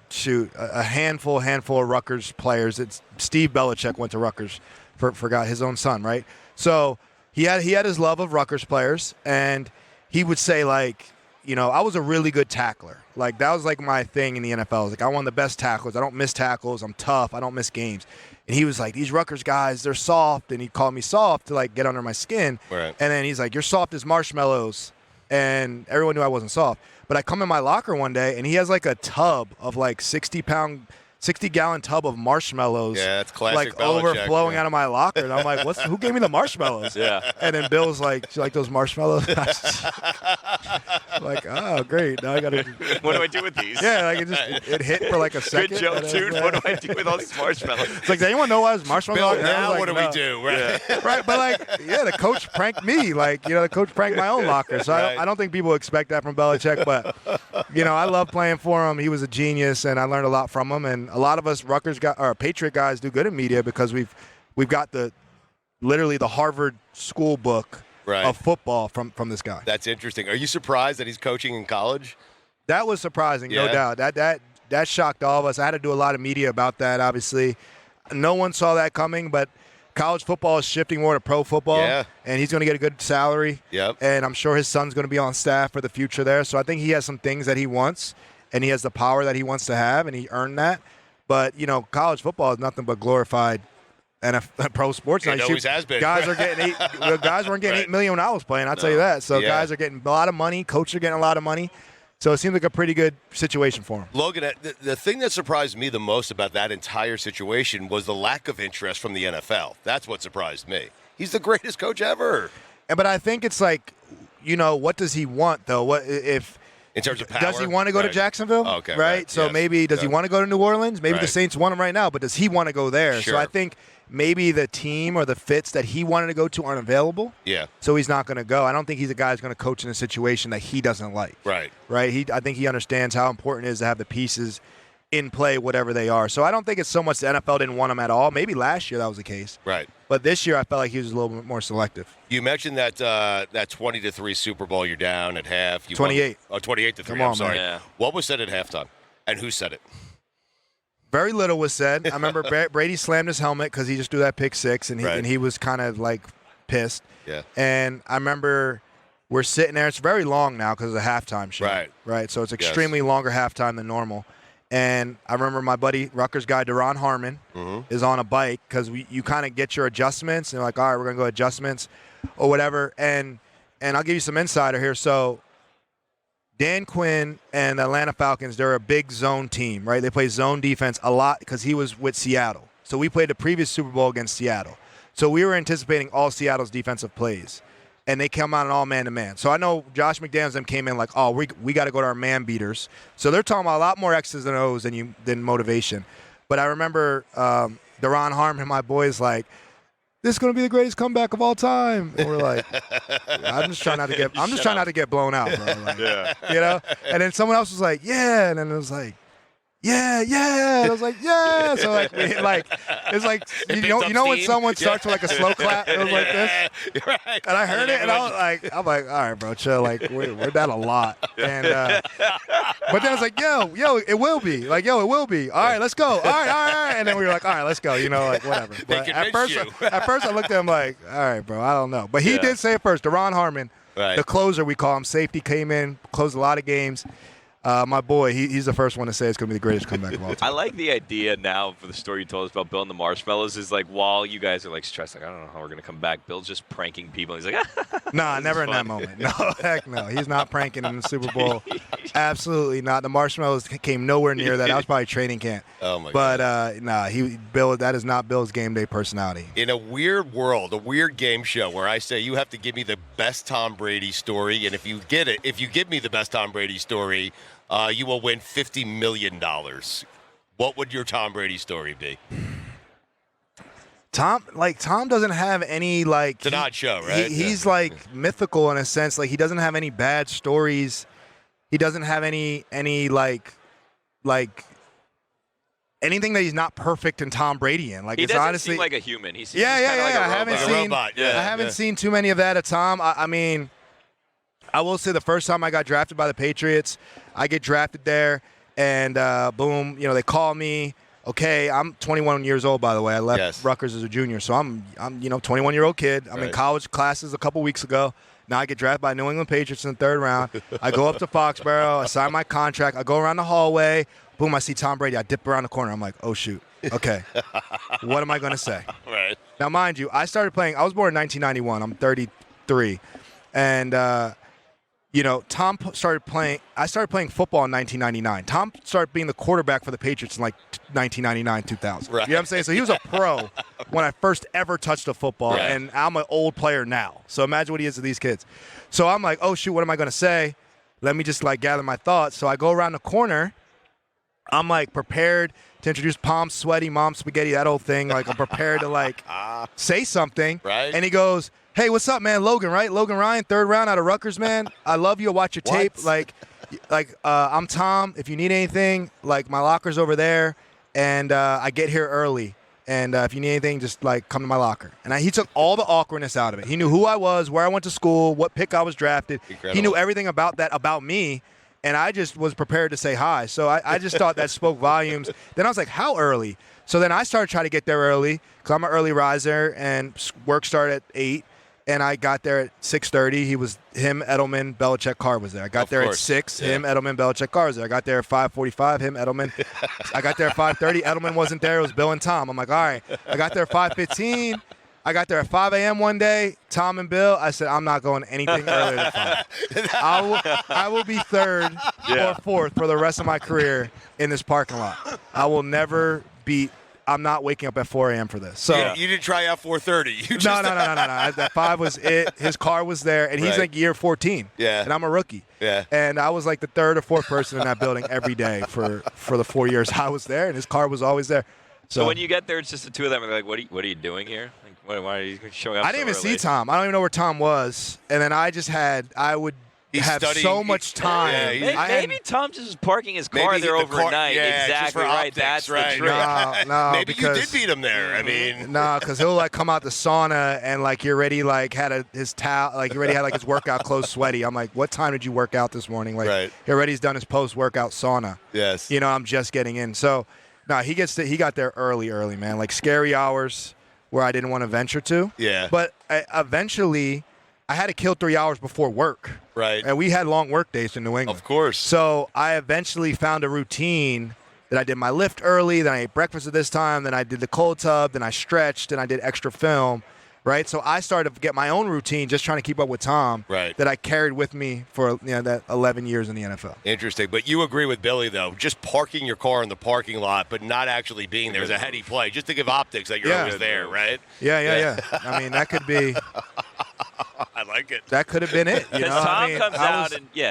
handful of Rutgers players. It's Steve Belichick went to Rutgers, forgot his own son, right? So he had his love of Rutgers players, and he would say, like, I was a really good tackler. Like, that was like my thing in the NFL. I was like, I'm one of the best tacklers. I don't miss tackles. I'm tough. I don't miss games. And he was like, these Rutgers guys, they're soft, and he called me soft to, like, get under my skin. Right. And then he's like, you're soft as marshmallows, and everyone knew I wasn't soft. But I come in my locker one day, and he has, like, a tub of, like, 60-gallon tub of marshmallows. Yeah, that's classic like, overflowing out of my locker. And I'm like, who gave me the marshmallows? Yeah. And then Bill's like, do you like those marshmallows? Like, oh, great. Now I got to. What do I do with these? Yeah, like, it hit for, like, a second. Good joke, dude. What do I do with all these marshmallows? It's like, does anyone know why there's marshmallows? Bill, now like, what do we do? Right. Yeah. Right, but, like, the coach pranked me. Like, the coach pranked my own locker. So I don't think people expect that from Belichick. But, I love playing for him. He was a genius, and I learned a lot from him. And a lot of us Patriot guys do good in media because we've got literally the Harvard school book of football from this guy. That's interesting. Are you surprised that he's coaching in college? That was surprising, no doubt. That shocked all of us. I had to do a lot of media about that, obviously. No one saw that coming, but college football is shifting more to pro football, and he's going to get a good salary. Yep. And I'm sure his son's going to be on staff for the future there. So I think he has some things that he wants, and he has the power that he wants to have, and he earned that. But, college football is nothing but glorified pro sports. It always has been. Guys are getting guys weren't getting $8 million playing, I'll tell you that. So guys are getting a lot of money. Coaches are getting a lot of money. So it seems like a pretty good situation for him. Logan, the thing that surprised me the most about that entire situation was the lack of interest from the NFL. That's what surprised me. He's the greatest coach ever. But I think it's like, what does he want though? What if? In terms of power? Does he want to go to Jacksonville? Oh, okay, right. So yes. maybe does he want to go to New Orleans? Maybe the Saints want him right now, but does he want to go there? Sure. So I think maybe the team or the fits that he wanted to go to aren't available. Yeah. So he's not going to go. I don't think he's a guy who's going to coach in a situation that he doesn't like. Right. Right. I think he understands how important it is to have the pieces in play, whatever they are. So I don't think it's so much the NFL didn't want him at all. Maybe last year that was the case. Right. But this year I felt like he was a little bit more selective. You mentioned that 20-3 Super Bowl. You're down at half. 28. 28-3. Come on, I'm sorry. man. Yeah. What was said at halftime, and who said it? Very little was said. I remember Brady slammed his helmet because he just threw that pick six, and he was kind of like pissed. Yeah. And I remember we're sitting there. It's very long now because of the halftime show. Right. Right. So it's extremely longer halftime than normal. And I remember my buddy, Rutgers guy, Deron Harmon, is on a bike because you kind of get your adjustments. And you're like, all right, we're going to go adjustments or whatever. And I'll give you some insider here. So Dan Quinn and the Atlanta Falcons, they're a big zone team, right? They play zone defense a lot because he was with Seattle. So we played the previous Super Bowl against Seattle. So we were anticipating all Seattle's defensive plays. And they come out in all man-to-man. So I know Josh McDaniels them came in like, oh, we got to go to our man beaters. So they're talking about a lot more X's and O's than motivation. But I remember Deron Harmon and my boys like, this is going to be the greatest comeback of all time. And we're like, I'm just trying not to get blown out, bro. Like, yeah. And then someone else was like, yeah. And then it was like, yeah. And I was like, yeah. So it's like you know when someone starts with like a slow clap, it was like this. Right. And I heard it, and I'm like, all right, bro, chill. Like we're down a lot. And but then I was like, yo, it will be. Like, yo, it will be. All right, let's go. All right. And then we were like, all right, let's go. Like whatever. But at first I looked at him like, all right, bro, I don't know. But he did say it first. Deron Harmon, the closer we call him, safety, came in, closed a lot of games. My boy, he's the first one to say it's going to be the greatest comeback of all time. I like the idea now for the story you told us about Bill and the Marshmallows is like while you guys are like stressed, like I don't know how we're going to come back, Bill's just pranking people. He's like, nah, never in that moment. No, heck no. He's not pranking in the Super Bowl. Absolutely not. The Marshmallows came nowhere near that. That was probably training camp. Oh, my God. But, Bill, that is not Bill's game day personality. In a weird world, a weird game show where I say you have to give me the best Tom Brady story, and if you give me the best Tom Brady story, you will win $50 million. What would your Tom Brady story be? Tom doesn't have any like. It's an odd show, right? He's like mythical in a sense. Like he doesn't have any bad stories. He doesn't have any like anything that he's not perfect in Tom Brady in. Like he it's doesn't honestly seem like a human. He seems yeah. Like a I haven't seen. I haven't seen too many of that at Tom. I mean. I will say the first time I got drafted by the Patriots, I get drafted there, and boom, they call me. Okay, I'm 21 years old, by the way. I left Rutgers as a junior, so I'm 21-year-old kid. I'm in college classes a couple weeks ago. Now I get drafted by New England Patriots in the third round. I go up to Foxborough. I sign my contract. I go around the hallway. Boom, I see Tom Brady. I dip around the corner. I'm like, oh, shoot. Okay, what am I going to say? Right. Now, mind you, I started playing. I was born in 1991. I'm 33. And Tom started playing. I started playing football in 1999. Tom started being the quarterback for the Patriots in like 1999, 2000. Right. You know what I'm saying? So he was a pro when I first ever touched a football, and I'm an old player now. So imagine what he is to these kids. So I'm like, oh shoot, what am I going to say? Let me just like gather my thoughts. So I go around the corner. I'm like prepared to introduce Palm Sweaty, Mom Spaghetti, that old thing. Like I'm prepared to like say something. Right. And he goes, hey, what's up, man? Logan, right? Logan Ryan, third round out of Rutgers, man. I love you. I watch your tape. Like, I'm Tom. If you need anything, like my locker's over there, and I get here early. And if you need anything, just like come to my locker. And he took all the awkwardness out of it. He knew who I was, where I went to school, what pick I was drafted. Incredible. He knew everything about that about me. And I just was prepared to say hi. So I just thought that spoke volumes. Then I was like, how early? So then I started trying to get there early because I'm an early riser, and work started at 8. And I got there at 6:30. Him, Edelman, Belichick, Carr was there. I got there at 6. Him, Edelman, Belichick, Carr was there. I got there at 5:45. Him, Edelman. I got there at 5:30. Edelman wasn't there. It was Bill and Tom. I'm like, all right. I got there at 5:15. I got there at 5 a.m. one day. Tom and Bill. I said, I'm not going anything earlier than 5. I will be third or fourth for the rest of my career in this parking lot. I will never beat I'm not waking up at 4 a.m. for this. So you didn't try out 4:30. No. That 5 was it. His car was there, and he's like year 14. Yeah. And I'm a rookie. Yeah. And I was like the 3rd or 4th person in that building every day for the 4 years I was there, and his car was always there. So when you get there, it's just the two of them. And they're like, what are you doing here? Like, why are you showing up? I didn't even see Tom. I don't even know where Tom was. And then I would have so much time. Maybe Tom just was parking his car there overnight. Exactly right. That's the trick. No, maybe you did beat him there. I mean, no, because he'll like come out the sauna and like he already like had his towel, like he already had like his workout clothes sweaty. I'm like, what time did you work out this morning? Like he already's done his post-workout sauna. Yes. You know, I'm just getting in. So no, he got there early, man. Like scary hours where I didn't want to venture to. Yeah. But eventually, I had to kill 3 hours before work. Right. And we had long work days in New England. Of course. So I eventually found a routine that I did my lift early, then I ate breakfast at this time, then I did the cold tub, then I stretched, then I did extra film. Right. So I started to get my own routine just trying to keep up with Tom. Right. That I carried with me for that 11 years in the NFL. Interesting. But you agree with Billy, though. Just parking your car in the parking lot, but not actually being there is a heady play. Just to give optics that you're always there, right? Yeah. I mean, that could be. I like it. That could have been it. You know?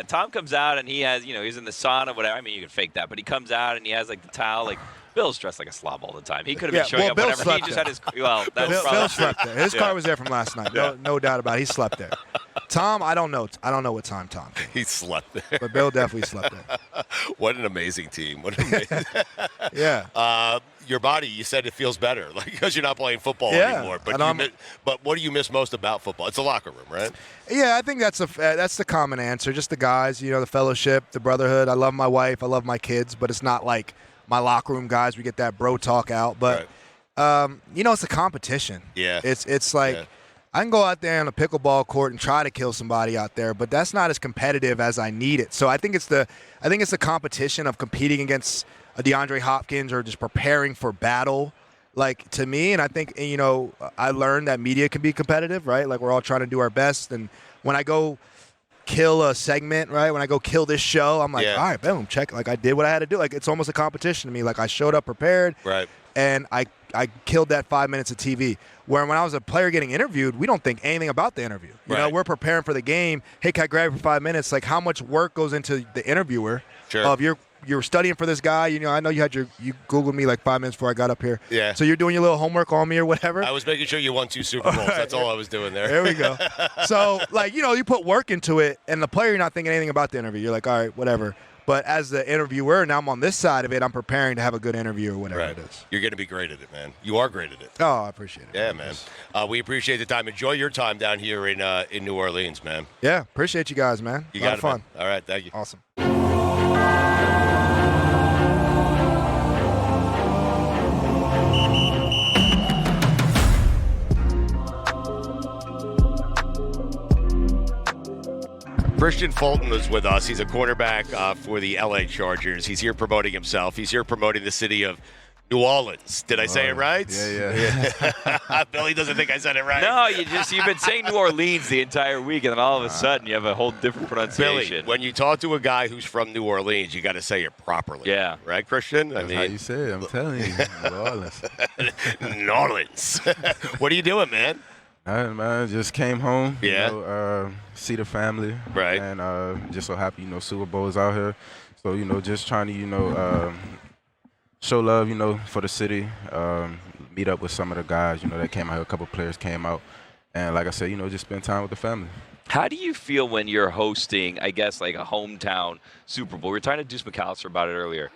Tom comes out and he has, he's in the sauna, whatever. I mean, you can fake that, but he comes out and he has like the towel, like. Bill's dressed like a slob all the time. He could have been showing up whatever. He just had his. Well, that's Bill slept there. His car was there from last night. No doubt about it. He slept there. Tom, I don't know. I don't know what time Tom came. He slept there. But Bill definitely slept there. What an amazing team. What an amazing. Yeah. Your body, you said it feels better, like because you're not playing football anymore. But what do you miss most about football? It's the locker room, right? Yeah, I think that's the common answer. Just the guys, the fellowship, the brotherhood. I love my wife. I love my kids, but it's not like my locker room guys. We get that bro talk out, but it's a competition. Yeah, it's like I can go out there on a pickleball court and try to kill somebody out there, but that's not as competitive as I need it. So I think it's the competition of competing against a DeAndre Hopkins or just preparing for battle. Like to me, and I think I learned that media can be competitive, right? Like we're all trying to do our best, and when I go kill a segment, right? When I go kill this show, I'm like, all right, boom, check. Like I did what I had to do. Like it's almost a competition to me. Like I showed up prepared, right? And I killed that 5 minutes of TV. Where when I was a player getting interviewed, we don't think anything about the interview. You know, we're preparing for the game. Hey, can I grab you for 5 minutes? Like how much work goes into the interviewer of you're studying for this guy. I know you Googled me like 5 minutes before I got up here. Yeah. So you're doing your little homework on me or whatever. I was making sure you won 2 Super Bowls. That's all I was doing there. There we go. So you put work into it, and the player, you're not thinking anything about the interview. You're like, all right, whatever. But as the interviewer, now I'm on this side of it. I'm preparing to have a good interview or whatever it is. You're going to be great at it, man. You are great at it. Oh, I appreciate it. Yeah, man. We appreciate the time. Enjoy your time down here in New Orleans, man. Yeah, appreciate you guys, man. You got it, fun. Man. All right, thank you. Awesome. Kristian Fulton was with us. He's a quarterback for the LA Chargers. He's here promoting himself. He's here promoting the city of New Orleans. Did I say it right? Yeah. Billy doesn't think I said it right. No, you've been saying New Orleans the entire week, and then all of a sudden you have a whole different pronunciation. Billy, when you talk to a guy who's from New Orleans, you got to say it properly. Yeah. Right, Kristian? That's how you say it. I'm telling you. New Orleans. New Orleans. What are you doing, man? Man, just came home. Yeah. See the family. Right. And just so happy, Super Bowl is out here. So, just trying to, show love, for the city. Meet up with some of the guys, that came out here. A couple players came out. And like I said, just spend time with the family. How do you feel when you're hosting, I guess, like a hometown Super Bowl? We were talking to Deuce McAllister about it earlier.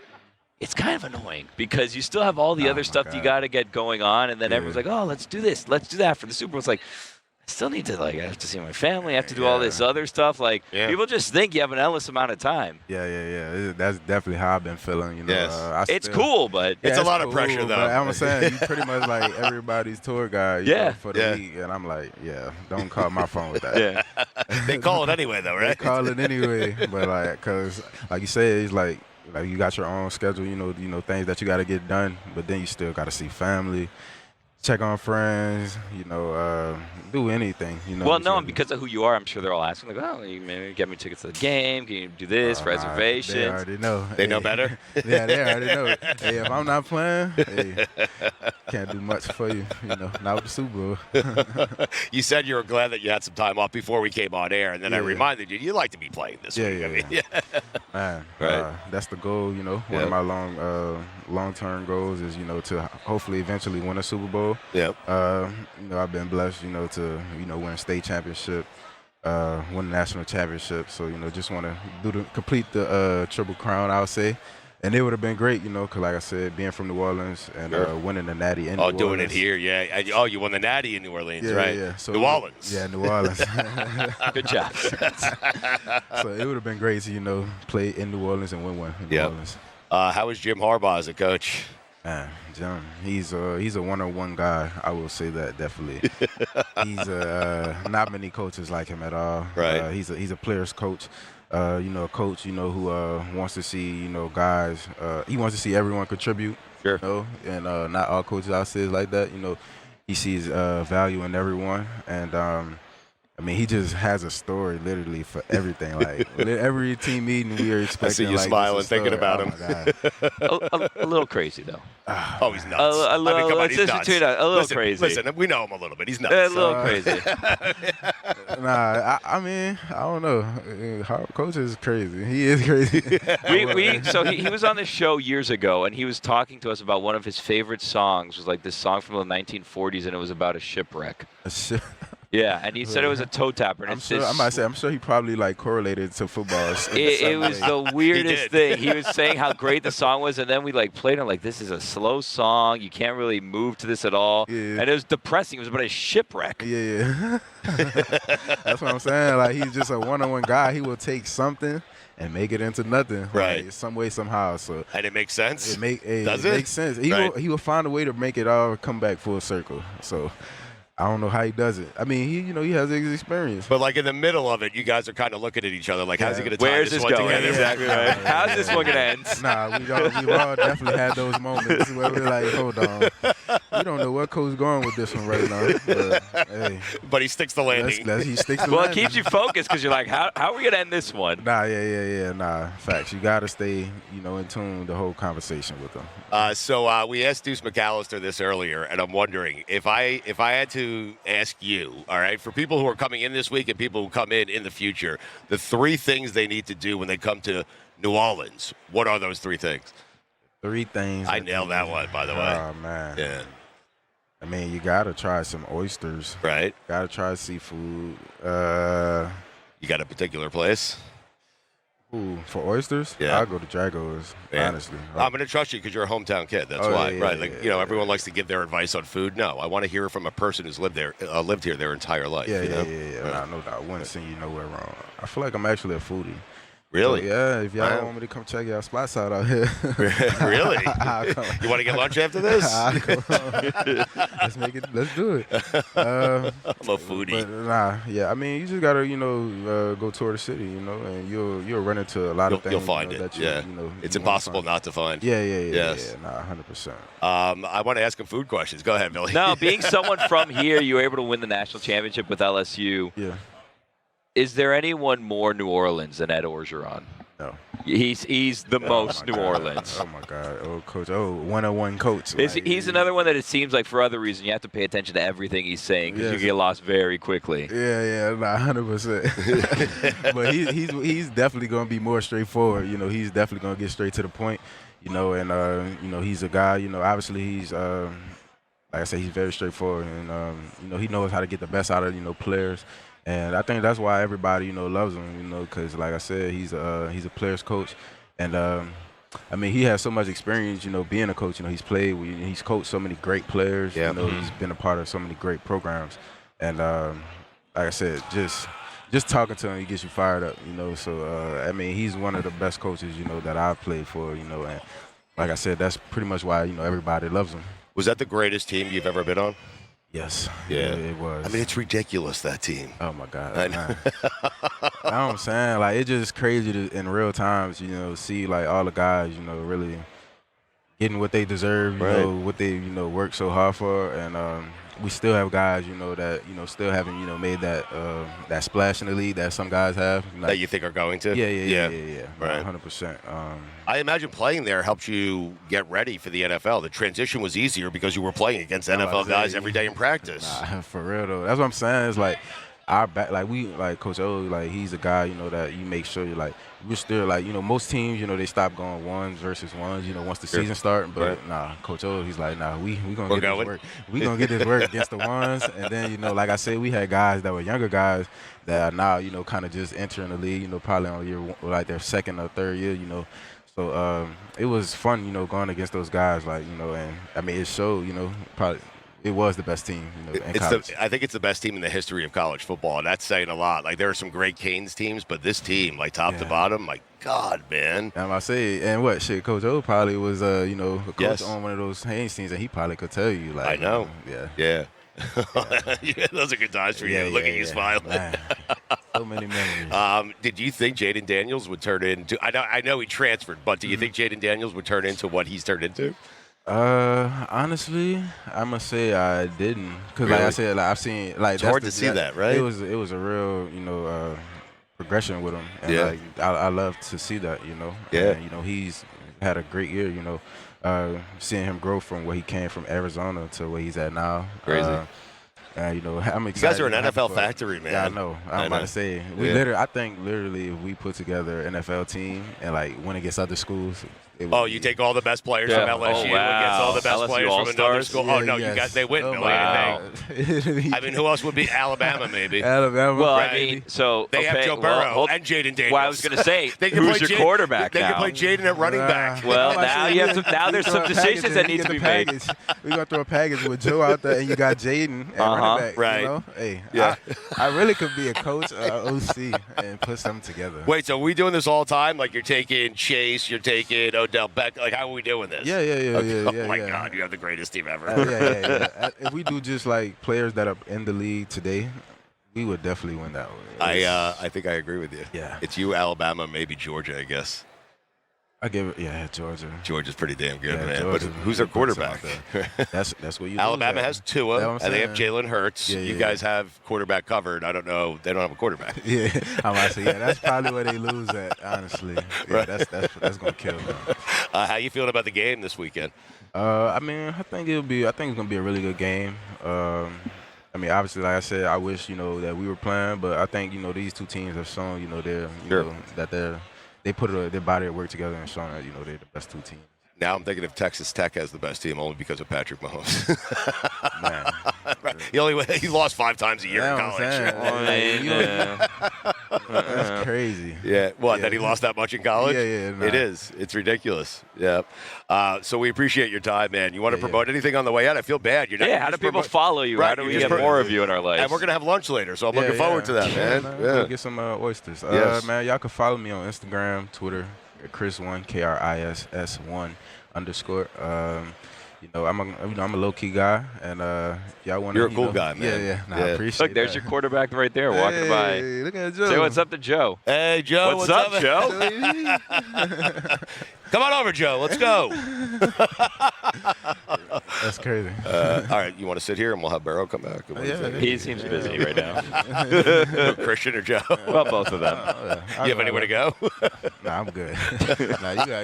It's kind of annoying because you still have all the other stuff you got to get going on, and then everyone's like, oh, let's do this, let's do that for the Super Bowl. It's like, I still need to, I have to see my family, I have to do all this other stuff. People just think you have an endless amount of time. Yeah. That's definitely how I've been feeling, Yes. It's cool, but... it's a lot of pressure, though. I'm saying, you pretty much like everybody's tour guide for the week, and I'm like, don't call my phone with that. Yeah. They call it anyway, though, right? They call it anyway, but because like you said, it's like you got your own schedule, things that you got to get done, but then you still got to see family. check on friends, do anything, Well, no, and because of who you are, I'm sure they're all asking, like, oh, you maybe get me tickets to the game. Can you do this, reservations? They already know. They know better? Yeah, they already know. Hey, if I'm not playing, hey, can't do much for you, not with the Super Bowl. You said you were glad that you had some time off before we came on air, and then I reminded you, you'd like to be playing this week. Yeah. Man, right. That's the goal, One of my long-term goals is, to hopefully eventually win a Super Bowl. Yeah. I've been blessed, to, win a state championship, win a national championship. So, just want to complete the Triple Crown, I would say. And it would have been great, because like I said, being from New Orleans and winning the Natty in New Orleans. Doing it here, yeah. Oh, you won the Natty in New Orleans, right? Yeah. So New Orleans. Yeah, New Orleans. Good job. So it would have been great to, play in New Orleans and win one in New Orleans. How is Jim Harbaugh as a coach? Man, Jim, he's a one-on-one guy. I will say that definitely. He's not many coaches like him at all. Right. He's a player's coach. A coach, who wants to see, guys. He wants to see everyone contribute. Sure. And not all coaches out there is like that. He sees value in everyone, and he just has a story literally for everything. Like every team meeting, we are expecting. I see you smiling, thinking about him. A little crazy though. Oh, he's nuts. A little, come on, he's nuts. Listen, crazy. Listen, we know him a little bit. He's nuts. A little crazy. I don't know. Coach is crazy. He is crazy. So he was on this show years ago, and he was talking to us about one of his favorite songs. It was like this song from the 1940s, and it was about a shipwreck. Yeah, and he said it was a toe tapper. And I'm sure he probably correlated to football. It was the weirdest thing. He was saying how great the song was, and then we played it. This is a slow song. You can't really move to this at all. Yeah. And it was depressing. It was about a shipwreck. Yeah. That's what I'm saying. He's just a one-on-one guy. He will take something and make it into nothing, right? Some way, somehow. So and it makes sense. It makes sense. He will find a way to make it all come back full circle. So. I don't know how he does it. He has his experience. But in the middle of it, you guys are kind of looking at each other how's he going to tie this one going? together? Exactly right. How's this one going to end? Nah, we've all definitely had those moments where we're hold on. We don't know what coach's going with this one right now. But, hey, but he sticks the landing. He sticks the landing. Well, it keeps you focused because you're how are we going to end this one? Nah, yeah. Nah, facts. You got to stay, in tune the whole conversation with them. So we asked Deuce McAllister this earlier, and I'm wondering if I had to ask you, all right, for people who are coming in this week and people who come in the future, the 3 things they need to do when they come to New Orleans, what are those 3 things? 3 things. I nailed that one, by the way. Oh, man. Yeah. You got to try some oysters. Right. Got to try seafood. You got a particular place? Ooh, for oysters? Yeah. I'll go to Drago's, honestly. I'm going to trust you because you're a hometown kid. That's why, right? Everyone likes to give their advice on food. No, I want to hear it from a person who's lived here their entire life. Yeah. Nah, no doubt. I wouldn't send you nowhere wrong. I feel like I'm actually a foodie. Really? So, yeah, if y'all want me to come check y'all spots out here. Really? You want to get lunch after this? Let's do it. I'm a foodie. But, you just got to, go tour the city, and you'll run into a lot of things. You'll find it. That it's impossible not to find. Yes. Nah, 100%. I want to ask him food questions. Go ahead, Billy. No, being someone from here, you were able to win the national championship with LSU. Yeah. Is there anyone more New Orleans than Ed Orgeron? No. He's the most New Orleans. Oh, my God. Oh, coach. Oh, one-on-one coach. He's another one that it seems like for other reasons you have to pay attention to everything he's saying because you get lost very quickly. Yeah, 100%. But he's definitely going to be more straightforward. He's definitely going to get straight to the point. And he's a guy. Obviously he's like I said, he's very straightforward, and he knows how to get the best out of players. And I think that's why everybody, loves him, because like I said, he's a player's coach. And, he has so much experience, being a coach. He's played, he's coached so many great players. Yeah. He's been a part of so many great programs. And, like I said, just talking to him, he gets you fired up, So, he's one of the best coaches, that I've played for, and like I said, that's pretty much why, everybody loves him. Was that the greatest team you've ever been on? Yes. Yeah, it was. it's ridiculous, that team. Oh, my God. I know. What I'm saying, it's just crazy to, in real times, see, all the guys, really getting what they deserve, you know, what they, work so hard for. And we still have guys, that, still haven't, made that that splash in the league that some guys have. Like, that you think are going to? Yeah. Right. 100%. I imagine playing there helped you get ready for the NFL. The transition was easier because you were playing against NFL guys every day in practice. Nah, for real, though. That's what I'm saying. It's like, our back, Coach O, he's a guy, that you make sure we're still most teams, they stop going ones versus ones, once the season starts. But nah, Coach O, he's like, nah, we gonna get this work. We gonna get this work against the ones. And then, like I said, we had guys that were younger guys that are now, kind of just entering the league, probably on year like their second or third year, So it was fun, going against those guys, and I mean it showed, probably. It was the best team, in college. I think it's the best team in the history of college football, and that's saying a lot. Like, there are some great Canes teams, but this team, top to bottom, my God, man. I say, and Coach O probably was, a coach on one of those Haynes teams, and he probably could tell you, I know. Yeah. Those are good times for you. Look at you smiling. Man. So many memories. Did you think Jaden Daniels would turn into? I know he transferred, but do you think Jaden Daniels would turn into what he's turned into? Honestly, I must say I didn't, because like I said, I've seen it's hard to see that, right? It was a real progression with him, and I love to see that, And, he's had a great year, seeing him grow from where he came from Arizona to where he's at now. Crazy. I'm excited. You guys are an NFL factory, man. Yeah, I know. I'm about to say, I think literally, if we put together an NFL team and win against other schools. You take all the best players from LSU against all the best players from another school. They win. Wow. I mean, who else would be Alabama? Maybe Alabama. Well, right? I mean, so they have Joe Burrow and Jaden Daniels. Well, I was going to say, they can who's play your quarterback They now? can play Jaden at running back. Well, now there's some decisions that need to be made. We're going to throw a package with Joe out there, and you got Jaden at running back. Right. Hey, I really could be a coach or OC and put something together. Wait, so are we doing this all the time? Like, you're taking Chase, you're taking Odell Beckham. Like, how are we doing this? Yeah. Oh, my God, you have the greatest team ever. Yeah. If we do just players that are in the league today, we would definitely win that one. I think I agree with you. Yeah. It's you, Alabama, maybe Georgia, I guess. I give it, Georgia. Georgia's pretty damn good, man. Georgia, but who's their quarterback? That's what you. Alabama has Tua, and they have saying. Jalen Hurts. You guys have quarterback covered. I don't know. They don't have a quarterback. Yeah, I'm about to say, that's probably where they lose at. Honestly, that's gonna kill them. How you feeling about the game this weekend? I mean, I think it's gonna be a really good game. I mean, obviously, like I said, I wish that we were playing, but I think these two teams have shown that they put their body at work together and shown that they're the best two teams. Now I'm thinking if Texas Tech has the best team only because of Patrick Mahomes. Man, he lost 5 times a year in college. That's crazy. Yeah, that he lost that much in college? Yeah. It is. It's ridiculous. Yeah. So we appreciate your time, man. You want to promote anything on the way out? I feel bad. You're not. Yeah. How do people follow you? Right, How do we get more of you in our lives? And we're gonna have lunch later, so I'm looking forward to that, man. We'll get some oysters. Yes. Man, y'all can follow me on Instagram, Twitter, Chris1, KRISS1 _. I'm a low key guy, and y'all want. You're a cool guy, man. Yeah. I appreciate. Look, there's your quarterback right there walking by. Look at Joe. Say what's up to Joe. Hey, Joe. What's up, Joe? Come on over, Joe. Let's go. That's crazy. All right, you want to sit here and we'll have Barrow come back? He seems busy right now. Christian or Joe? Well, both of them. You have anywhere to go? Nah, I'm good.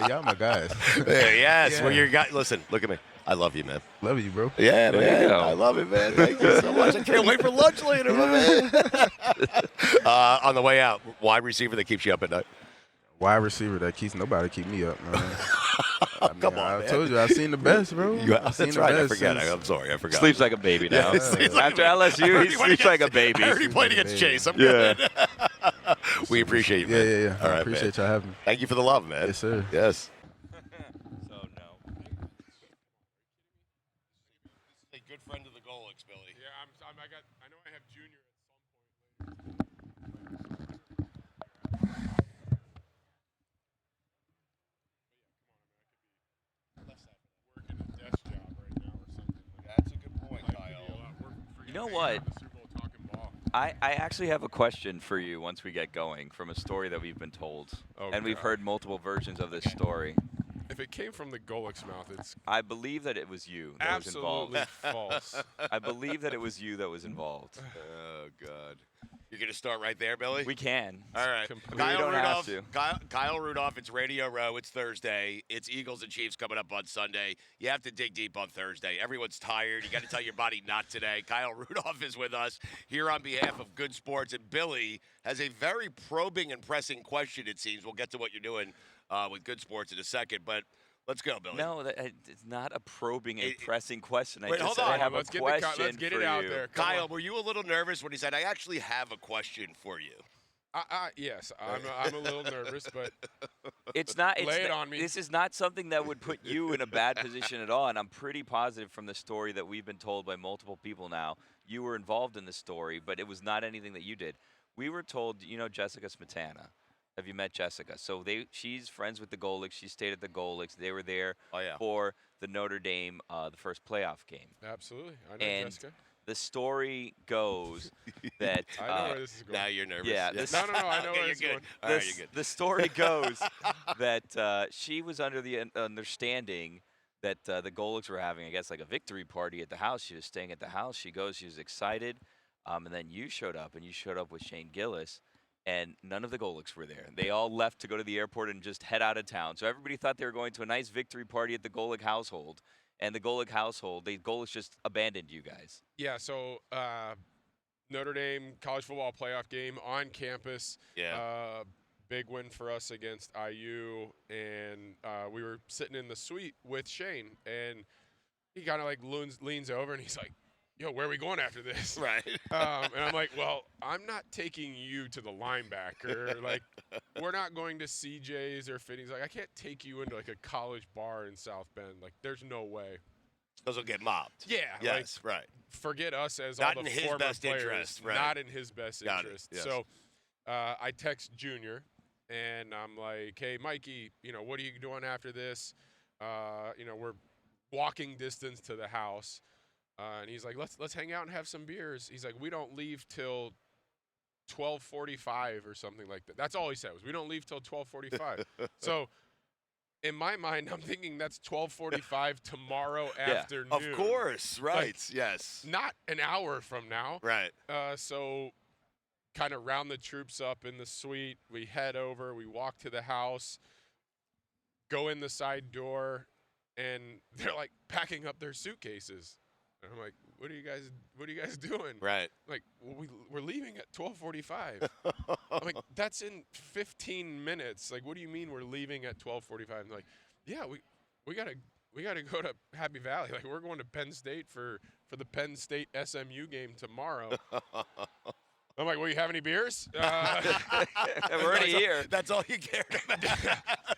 Y'all my guys. Yes. Yeah. Well, you're guy. Listen, look at me. I love you, man. Love you, bro. Yeah, There man. you go. I love it, man. Thank you so much. I can't wait for lunch later, my man. On the way out, wide receiver that keeps you up at night. Wide receiver that keeps nobody keep me up, man. Come on, I man. told you I've seen the best, bro. That's right. I forget. I'm sorry. I forgot. Sleeps like a baby now. Yeah, After LSU, he sleeps like a baby. I heard he played against Chase. I'm good. We appreciate you, man. Yeah. All I right, appreciate y'all having me. Thank you for the love, man. Yes, sir. Yes. A good friend of the Golix, Billy. Yeah, I know I have Junior at some point. Working a desk job right now or something. That's a good point, Could be Kyle. a lot working for You know hanging what? out in the Super Bowl talking ball. I actually have a question for you once we get going from a story that we've been told. Oh, and we've God. heard multiple versions of this story. If it came from the Golik's mouth, it's I believe that it was you that was absolutely involved. false. I believe that it was you that was involved. Oh, God. You're going to start right there, Billy? We can. All right. Completely. Kyle We don't have Rudolph. to. Kyle Rudolph, it's Radio Row. It's Thursday. It's Eagles and Chiefs coming up on Sunday. You have to dig deep on Thursday. Everyone's tired. You got to tell your body not today. Kyle Rudolph is with us here on behalf of Good Sports. And Billy has a very probing and pressing question, it seems. We'll get to what you're doing with Good Sports in a second. But let's go, Billy. No, it's not a probing and pressing question. Wait, I just hold said on. I have Let's a get question let's get for it out you. there. Come Kyle, on. were you a little nervous when he said, I actually have a question for you? Yes, I'm a little nervous, but It's not. Lay it on me. This is not something that would put you in a bad position at all. And I'm pretty positive from the story that we've been told by multiple people now. You were involved in the story, but it was not anything that you did. We were told, you know, Jessica Smetana. Have you met Jessica? So she's friends with the Golics. She stayed at the Golics. They were there for the Notre Dame, the first playoff game. absolutely. I know And Jessica. the story goes that I know where this is going. Now you're nervous. Yeah, Yes. this- No, I know Okay, where you're it's good. going. All right, you're good. The story goes that she was under the understanding that the Golics were having, I guess, like a victory party at the house. She was staying at the house. She was excited. And then you showed up, and you showed up with Shane Gillis, and none of the Golics were there. They all left to go to the airport and just head out of town. So everybody thought they were going to a nice victory party at the Golic household. And the Golic household, the Golics just abandoned you guys. Yeah, so Notre Dame college football playoff game on campus. Yeah. Big win for us against IU, and we were sitting in the suite with Shane, and he kind of like leans over, and he's like, yo, where are we going after this? Right. And I'm like, well, I'm not taking you to the linebacker. Like, we're not going to CJ's or Finney's. Like, I can't take you into, like, a college bar in South Bend. Like, there's no way. Those will get mobbed. Yeah. Yes, like, right. forget us as Not all the in his former best players. interest, right. Not in his best Got it, interest. yes. So I text Junior, and I'm like, hey, Mikey, what are you doing after this? We're walking distance to the house. And he's like, let's hang out and have some beers. He's like, we don't leave till 12:45 or something like that. That's all he said was, we don't leave till 12:45. So in my mind, I'm thinking that's 12:45 tomorrow afternoon. Of course, right. Like, yes. Not an hour from now. Right. So kind of round the troops up in the suite. We head over. We walk to the house, go in the side door, and they're like packing up their suitcases. And I'm like, what are you guys doing? Right. Like, well, we're leaving at 12:45. I'm like, that's in 15 minutes. Like, what do you mean we're leaving at 12:45? I'm like, yeah, we gotta go to Happy Valley. Like, we're going to Penn State for the Penn State SMU game tomorrow. I'm like, well, you have any beers? We're already here. That's all you cared about.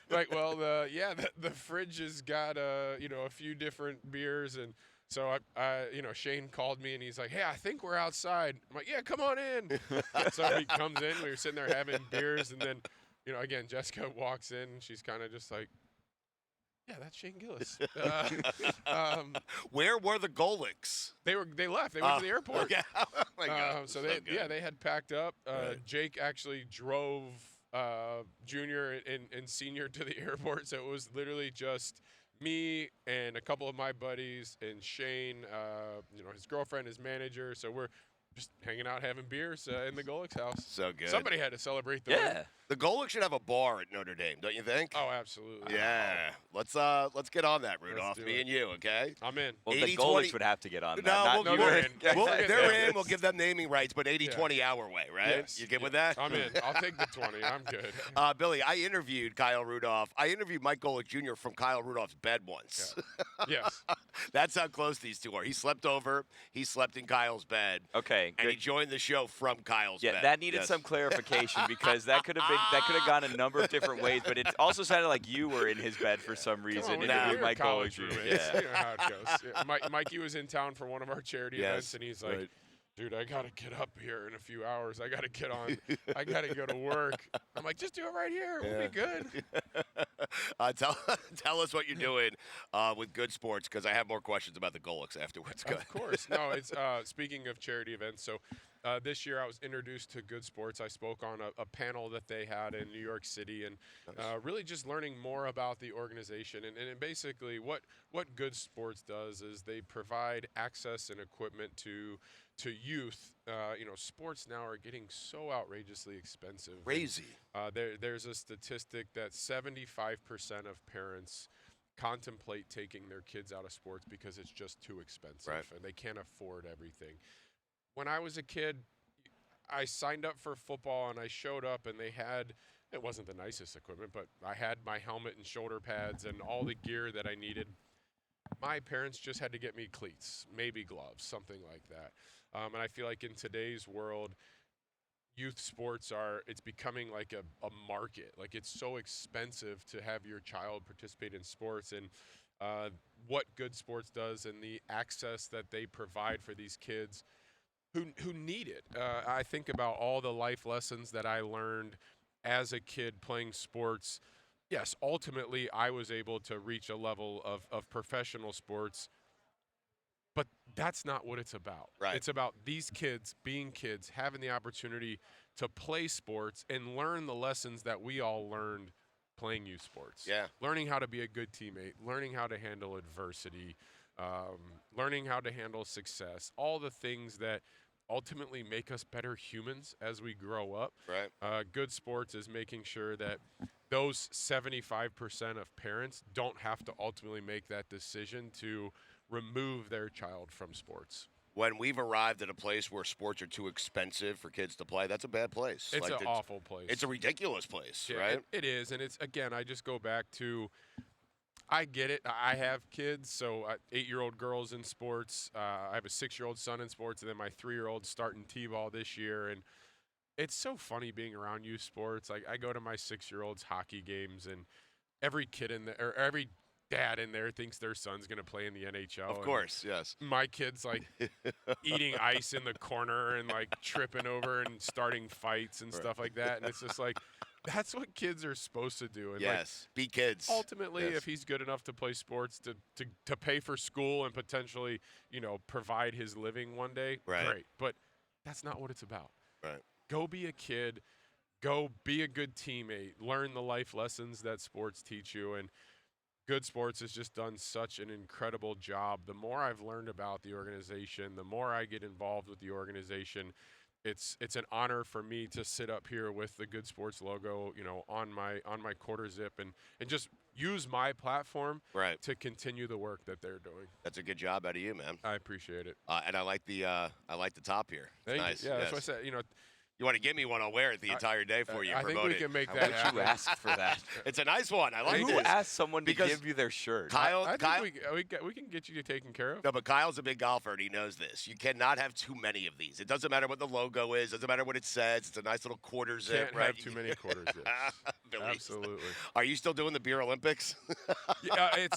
Like, well, the fridge has got a few different beers, and so Shane called me and he's like, hey, I think we're outside. I'm like, yeah, come on in. So he comes in. We were sitting there having beers, and then again, Jessica walks in. And she's kind of just like, yeah, that's Shane Gillis. Where were the Golics? They left. They went to the airport. Okay. Oh my God. So good. they had packed up. Right. Jake actually drove Junior and Senior to the airport, so it was literally just me and a couple of my buddies and Shane, his girlfriend, his manager. So we're just hanging out, having beers in the Golics house. So good. Somebody had to celebrate the win. The Golics should have a bar at Notre Dame, don't you think? Oh, absolutely. Yeah. Let's get on that, Rudolph. do Me it. and you, okay? I'm in. Well, 80, the Golics 20 would have to get on that. No, not they're you. in. They're in. We'll give them naming rights, but 80-20 our way, right? Yes. You good with that? I'm in. I'll take the 20. I'm good. Billy, I interviewed Kyle Rudolph. I interviewed Mike Golic Jr. from Kyle Rudolph's bed once. Yes. That's how close these two are. He slept over. He slept in Kyle's bed. Okay, And he good. joined the show from Kyle's bed. Yeah, that needed Yes. some clarification because that could have gone a number of different ways, but it also sounded like you were in his bed for some reason. Come on, interviewing we were Mike college Golic. roommates. Yeah. You know how it goes. Yeah, Mikey was in town for one of our charity Yes, events, and he's like, right. dude, I got to get up here in a few hours. I got to get on. I got to go to work. I'm like, just do it right here. We'll be good. Tell us what you're doing with Good Sports because I have more questions about the Golics afterwards. Go Of course. No, it's speaking of charity events. So this year I was introduced to Good Sports. I spoke on a panel that they had in New York City, and really just learning more about the organization. And basically what Good Sports does is they provide access and equipment to youth. Sports now are getting so outrageously expensive. Crazy. There's a statistic that 75% of parents contemplate taking their kids out of sports because it's just too expensive and they can't afford everything. When I was a kid, I signed up for football and I showed up and it wasn't the nicest equipment, but I had my helmet and shoulder pads and all the gear that I needed. My parents just had to get me cleats, maybe gloves, something like that. And I feel like in today's world, youth sports it's becoming like a market. Like, it's so expensive to have your child participate in sports, and what Good Sports does and the access that they provide for these kids who need it. I think about all the life lessons that I learned as a kid playing sports. Yes, ultimately I was able to reach a level of professional sports, but that's not what it's about. Right. It's about these kids being kids, having the opportunity to play sports and learn the lessons that we all learned playing youth sports. Yeah. Learning how to be a good teammate, learning how to handle adversity, learning how to handle success, all the things that ultimately make us better humans as we grow up. Right. Good Sports is making sure that those 75% of parents don't have to ultimately make that decision to remove their child from sports. When we've arrived at a place where sports are too expensive for kids to play, that's a bad place. It's an awful place. It's a ridiculous place, Yeah, right? It is, and it's, again, I just go back to, I get it. I have kids, so 8-year-old girls in sports. I have a 6-year-old son in sports, and then my 3-year-old starting T-ball this year. And it's so funny being around youth sports. Like, I go to my 6-year-old's hockey games, and every kid in there, or every dad in there thinks their son's going to play in the NHL. Of course, yes. My kid's like eating ice in the corner and like tripping over and starting fights and stuff like that. And it's just like, that's what kids are supposed to do. And yes, be kids. Ultimately, yes. if he's good enough to play sports, to pay for school and potentially, provide his living one day, great. But that's not what it's about. Right. Go be a kid. Go be a good teammate. Learn the life lessons that sports teach you. And Good Sports has just done such an incredible job. The more I've learned about the organization, the more I get involved with the organization, it's an honor for me to sit up here with the Good Sports logo, on my quarter zip and just use my platform to continue the work that they're doing. That's a good job out of you, man. I appreciate it. And I like the top here. It's nice. Yeah, that's what I said. You want to give me one, I'll wear it the entire day for you. I think we can make that Why happen. would you ask for that? It's a nice one. I like Who this. asked someone to give you their shirt? I think we can get you taken care of. No, but Kyle's a big golfer, and he knows this. You cannot have too many of these. It doesn't matter what the logo is. It doesn't matter what it says. It's a nice little quarter zip. Can't have too many quarter zips. Absolutely. Are you still doing the Beer Olympics? Yeah,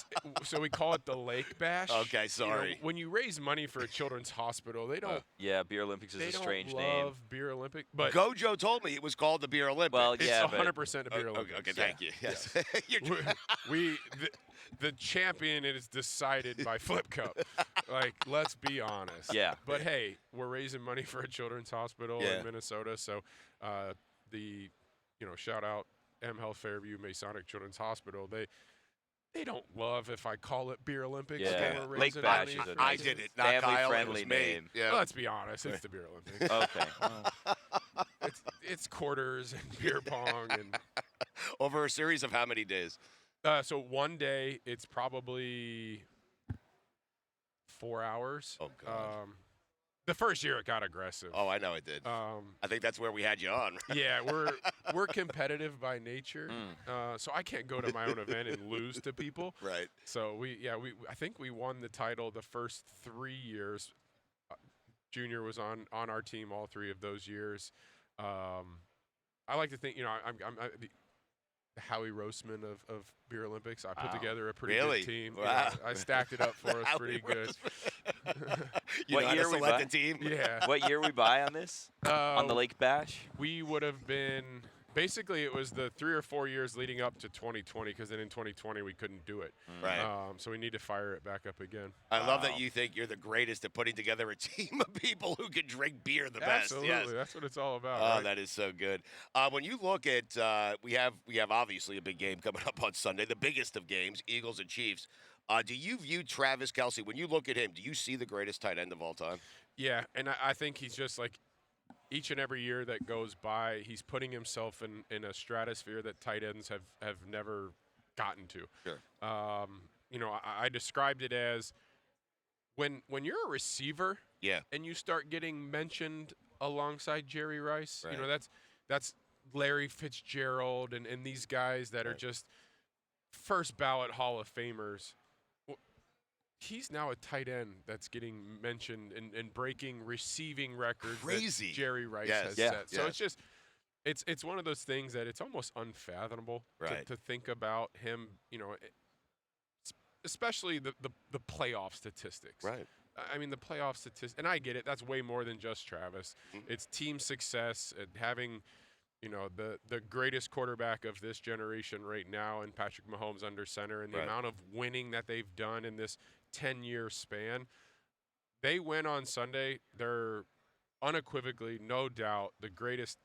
so we call it the Lake Bash. Okay, sorry. When you raise money for a children's hospital, they don't. Yeah, Beer Olympics is a strange name. name. Love Beer Olympic, but Gojo told me it was called the Beer Olympics. Well, it's yeah, 100% a Beer Olympics. Okay, thank you. Yes. The champion is decided by Flip Cup. Like, let's be honest. Yeah. But hey, we're raising money for a children's hospital in Minnesota, so shout out M Health Fairview Masonic Children's Hospital. They don't love if I call it Beer Olympics. Yeah. We're Lake raising Bash money is a for I nice did it, not Kyle. family-friendly It was me. name. Yeah. Well, let's be honest, it's the Beer Olympics. Okay. It's quarters and beer pong and Over a series of how many days? so one day it's probably 4 hours. Oh, God. The first year it got aggressive. Oh, I know it did. I think that's where we had you on. Yeah, we're competitive by nature, so I can't go to my own event and lose to people. Right. So I think we won the title the first 3 years. Junior was on our team all 3 of those years. I like to think, I'm the Howie Roseman of Beer Olympics. I put together a pretty good team. Wow. I stacked it up for us pretty good. What year we buy? the team? Yeah. What year we buy on this? On the Lake Bash? We would have been Basically, it was the 3 or 4 years leading up to 2020, because then in 2020 we couldn't do it. Right. So we need to fire it back up again. I love that you think you're the greatest at putting together a team of people who can drink beer the best. Absolutely, Yes. that's what it's all about. Oh, right? that is so good. When you look at, we have obviously a big game coming up on Sunday, the biggest of games, Eagles and Chiefs. Do you view Travis Kelce, when you look at him, do you see the greatest tight end of all time? Yeah, and I think he's just like, each and every year that goes by, he's putting himself in a stratosphere that tight ends have never gotten to. Sure. I described it as when you're a receiver, and you start getting mentioned alongside Jerry Rice. Right. That's Larry Fitzgerald and these guys that are just first ballot Hall of Famers. He's now a tight end that's getting mentioned and breaking receiving records Crazy. that Jerry Rice has set. So Yes. it's just it's one of those things that it's almost unfathomable to think about him, especially the playoff statistics. Right. I mean, the playoff statistics, and I get it, that's way more than just Travis. It's team success and having the greatest quarterback of this generation right now, and Patrick Mahomes under center, and the amount of winning that they've done in this 10-year span. They win on Sunday. They're unequivocally, no doubt, the greatest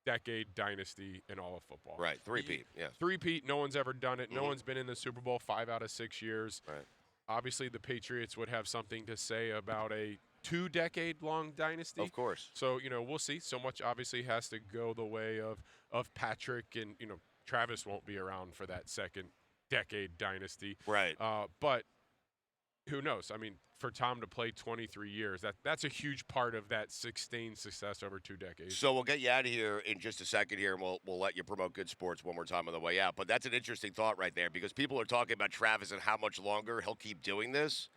decade dynasty in all of football. Right, three-peat, yeah. Three-peat, no one's ever done it. No one's been in the Super Bowl 5 out of 6 years. Right. Obviously, the Patriots would have something to say about a 2-decade-long dynasty. Of course. So, we'll see. So much obviously has to go the way of Patrick, and, Travis won't be around for that second decade dynasty. Right. But who knows? I mean, for Tom to play 23 years, that's a huge part of that sustained success over 2 decades. So we'll get you out of here in just a second here, and we'll let you promote Good Sports one more time on the way out. But that's an interesting thought right there, because people are talking about Travis and how much longer he'll keep doing this.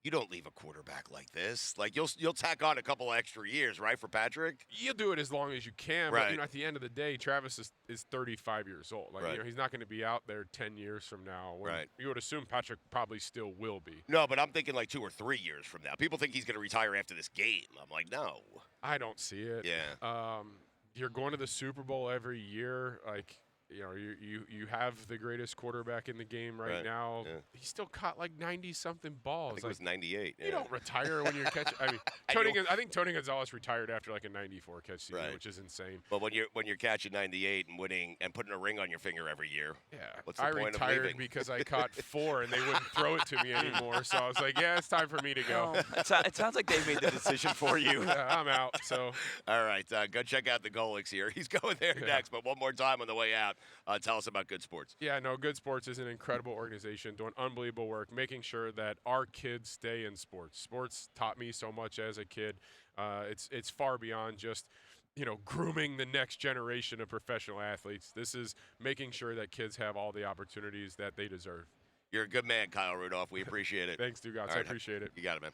You don't leave a quarterback like this. Like, you'll tack on a couple extra years, right, for Patrick? You'll do it as long as you can. Right. But, at the end of the day, Travis is 35 years old. Like, he's not going to be out there 10 years from now. When you would assume Patrick probably still will be. No, but I'm thinking like 2 or 3 years from now. People think he's going to retire after this game. I'm like, no. I don't see it. Yeah. You're going to the Super Bowl every year. Like, you have the greatest quarterback in the game right now. Yeah. He still caught like 90-something balls. I think it was 98. You don't retire when you're catching. I mean, I think Tony Gonzalez retired after like a 94 catch season, which is insane. But when you're catching 98 and winning and putting a ring on your finger every year, what's the point of leaving? I retired because I caught 4 and they wouldn't throw it to me anymore. So I was like, it's time for me to go. It sounds like they made the decision for you. Yeah, I'm out. So all right, go check out the Golics here. He's going there next, but one more time on the way out. Tell us about Good Sports. Yeah, no, Good Sports is an incredible organization doing unbelievable work, making sure that our kids stay in sports. Sports taught me so much as a kid. It's far beyond just, grooming the next generation of professional athletes. This is making sure that kids have all the opportunities that they deserve. You're a good man, Kyle Rudolph. We appreciate it. Thanks, Stugotz. I appreciate it. You got it, man.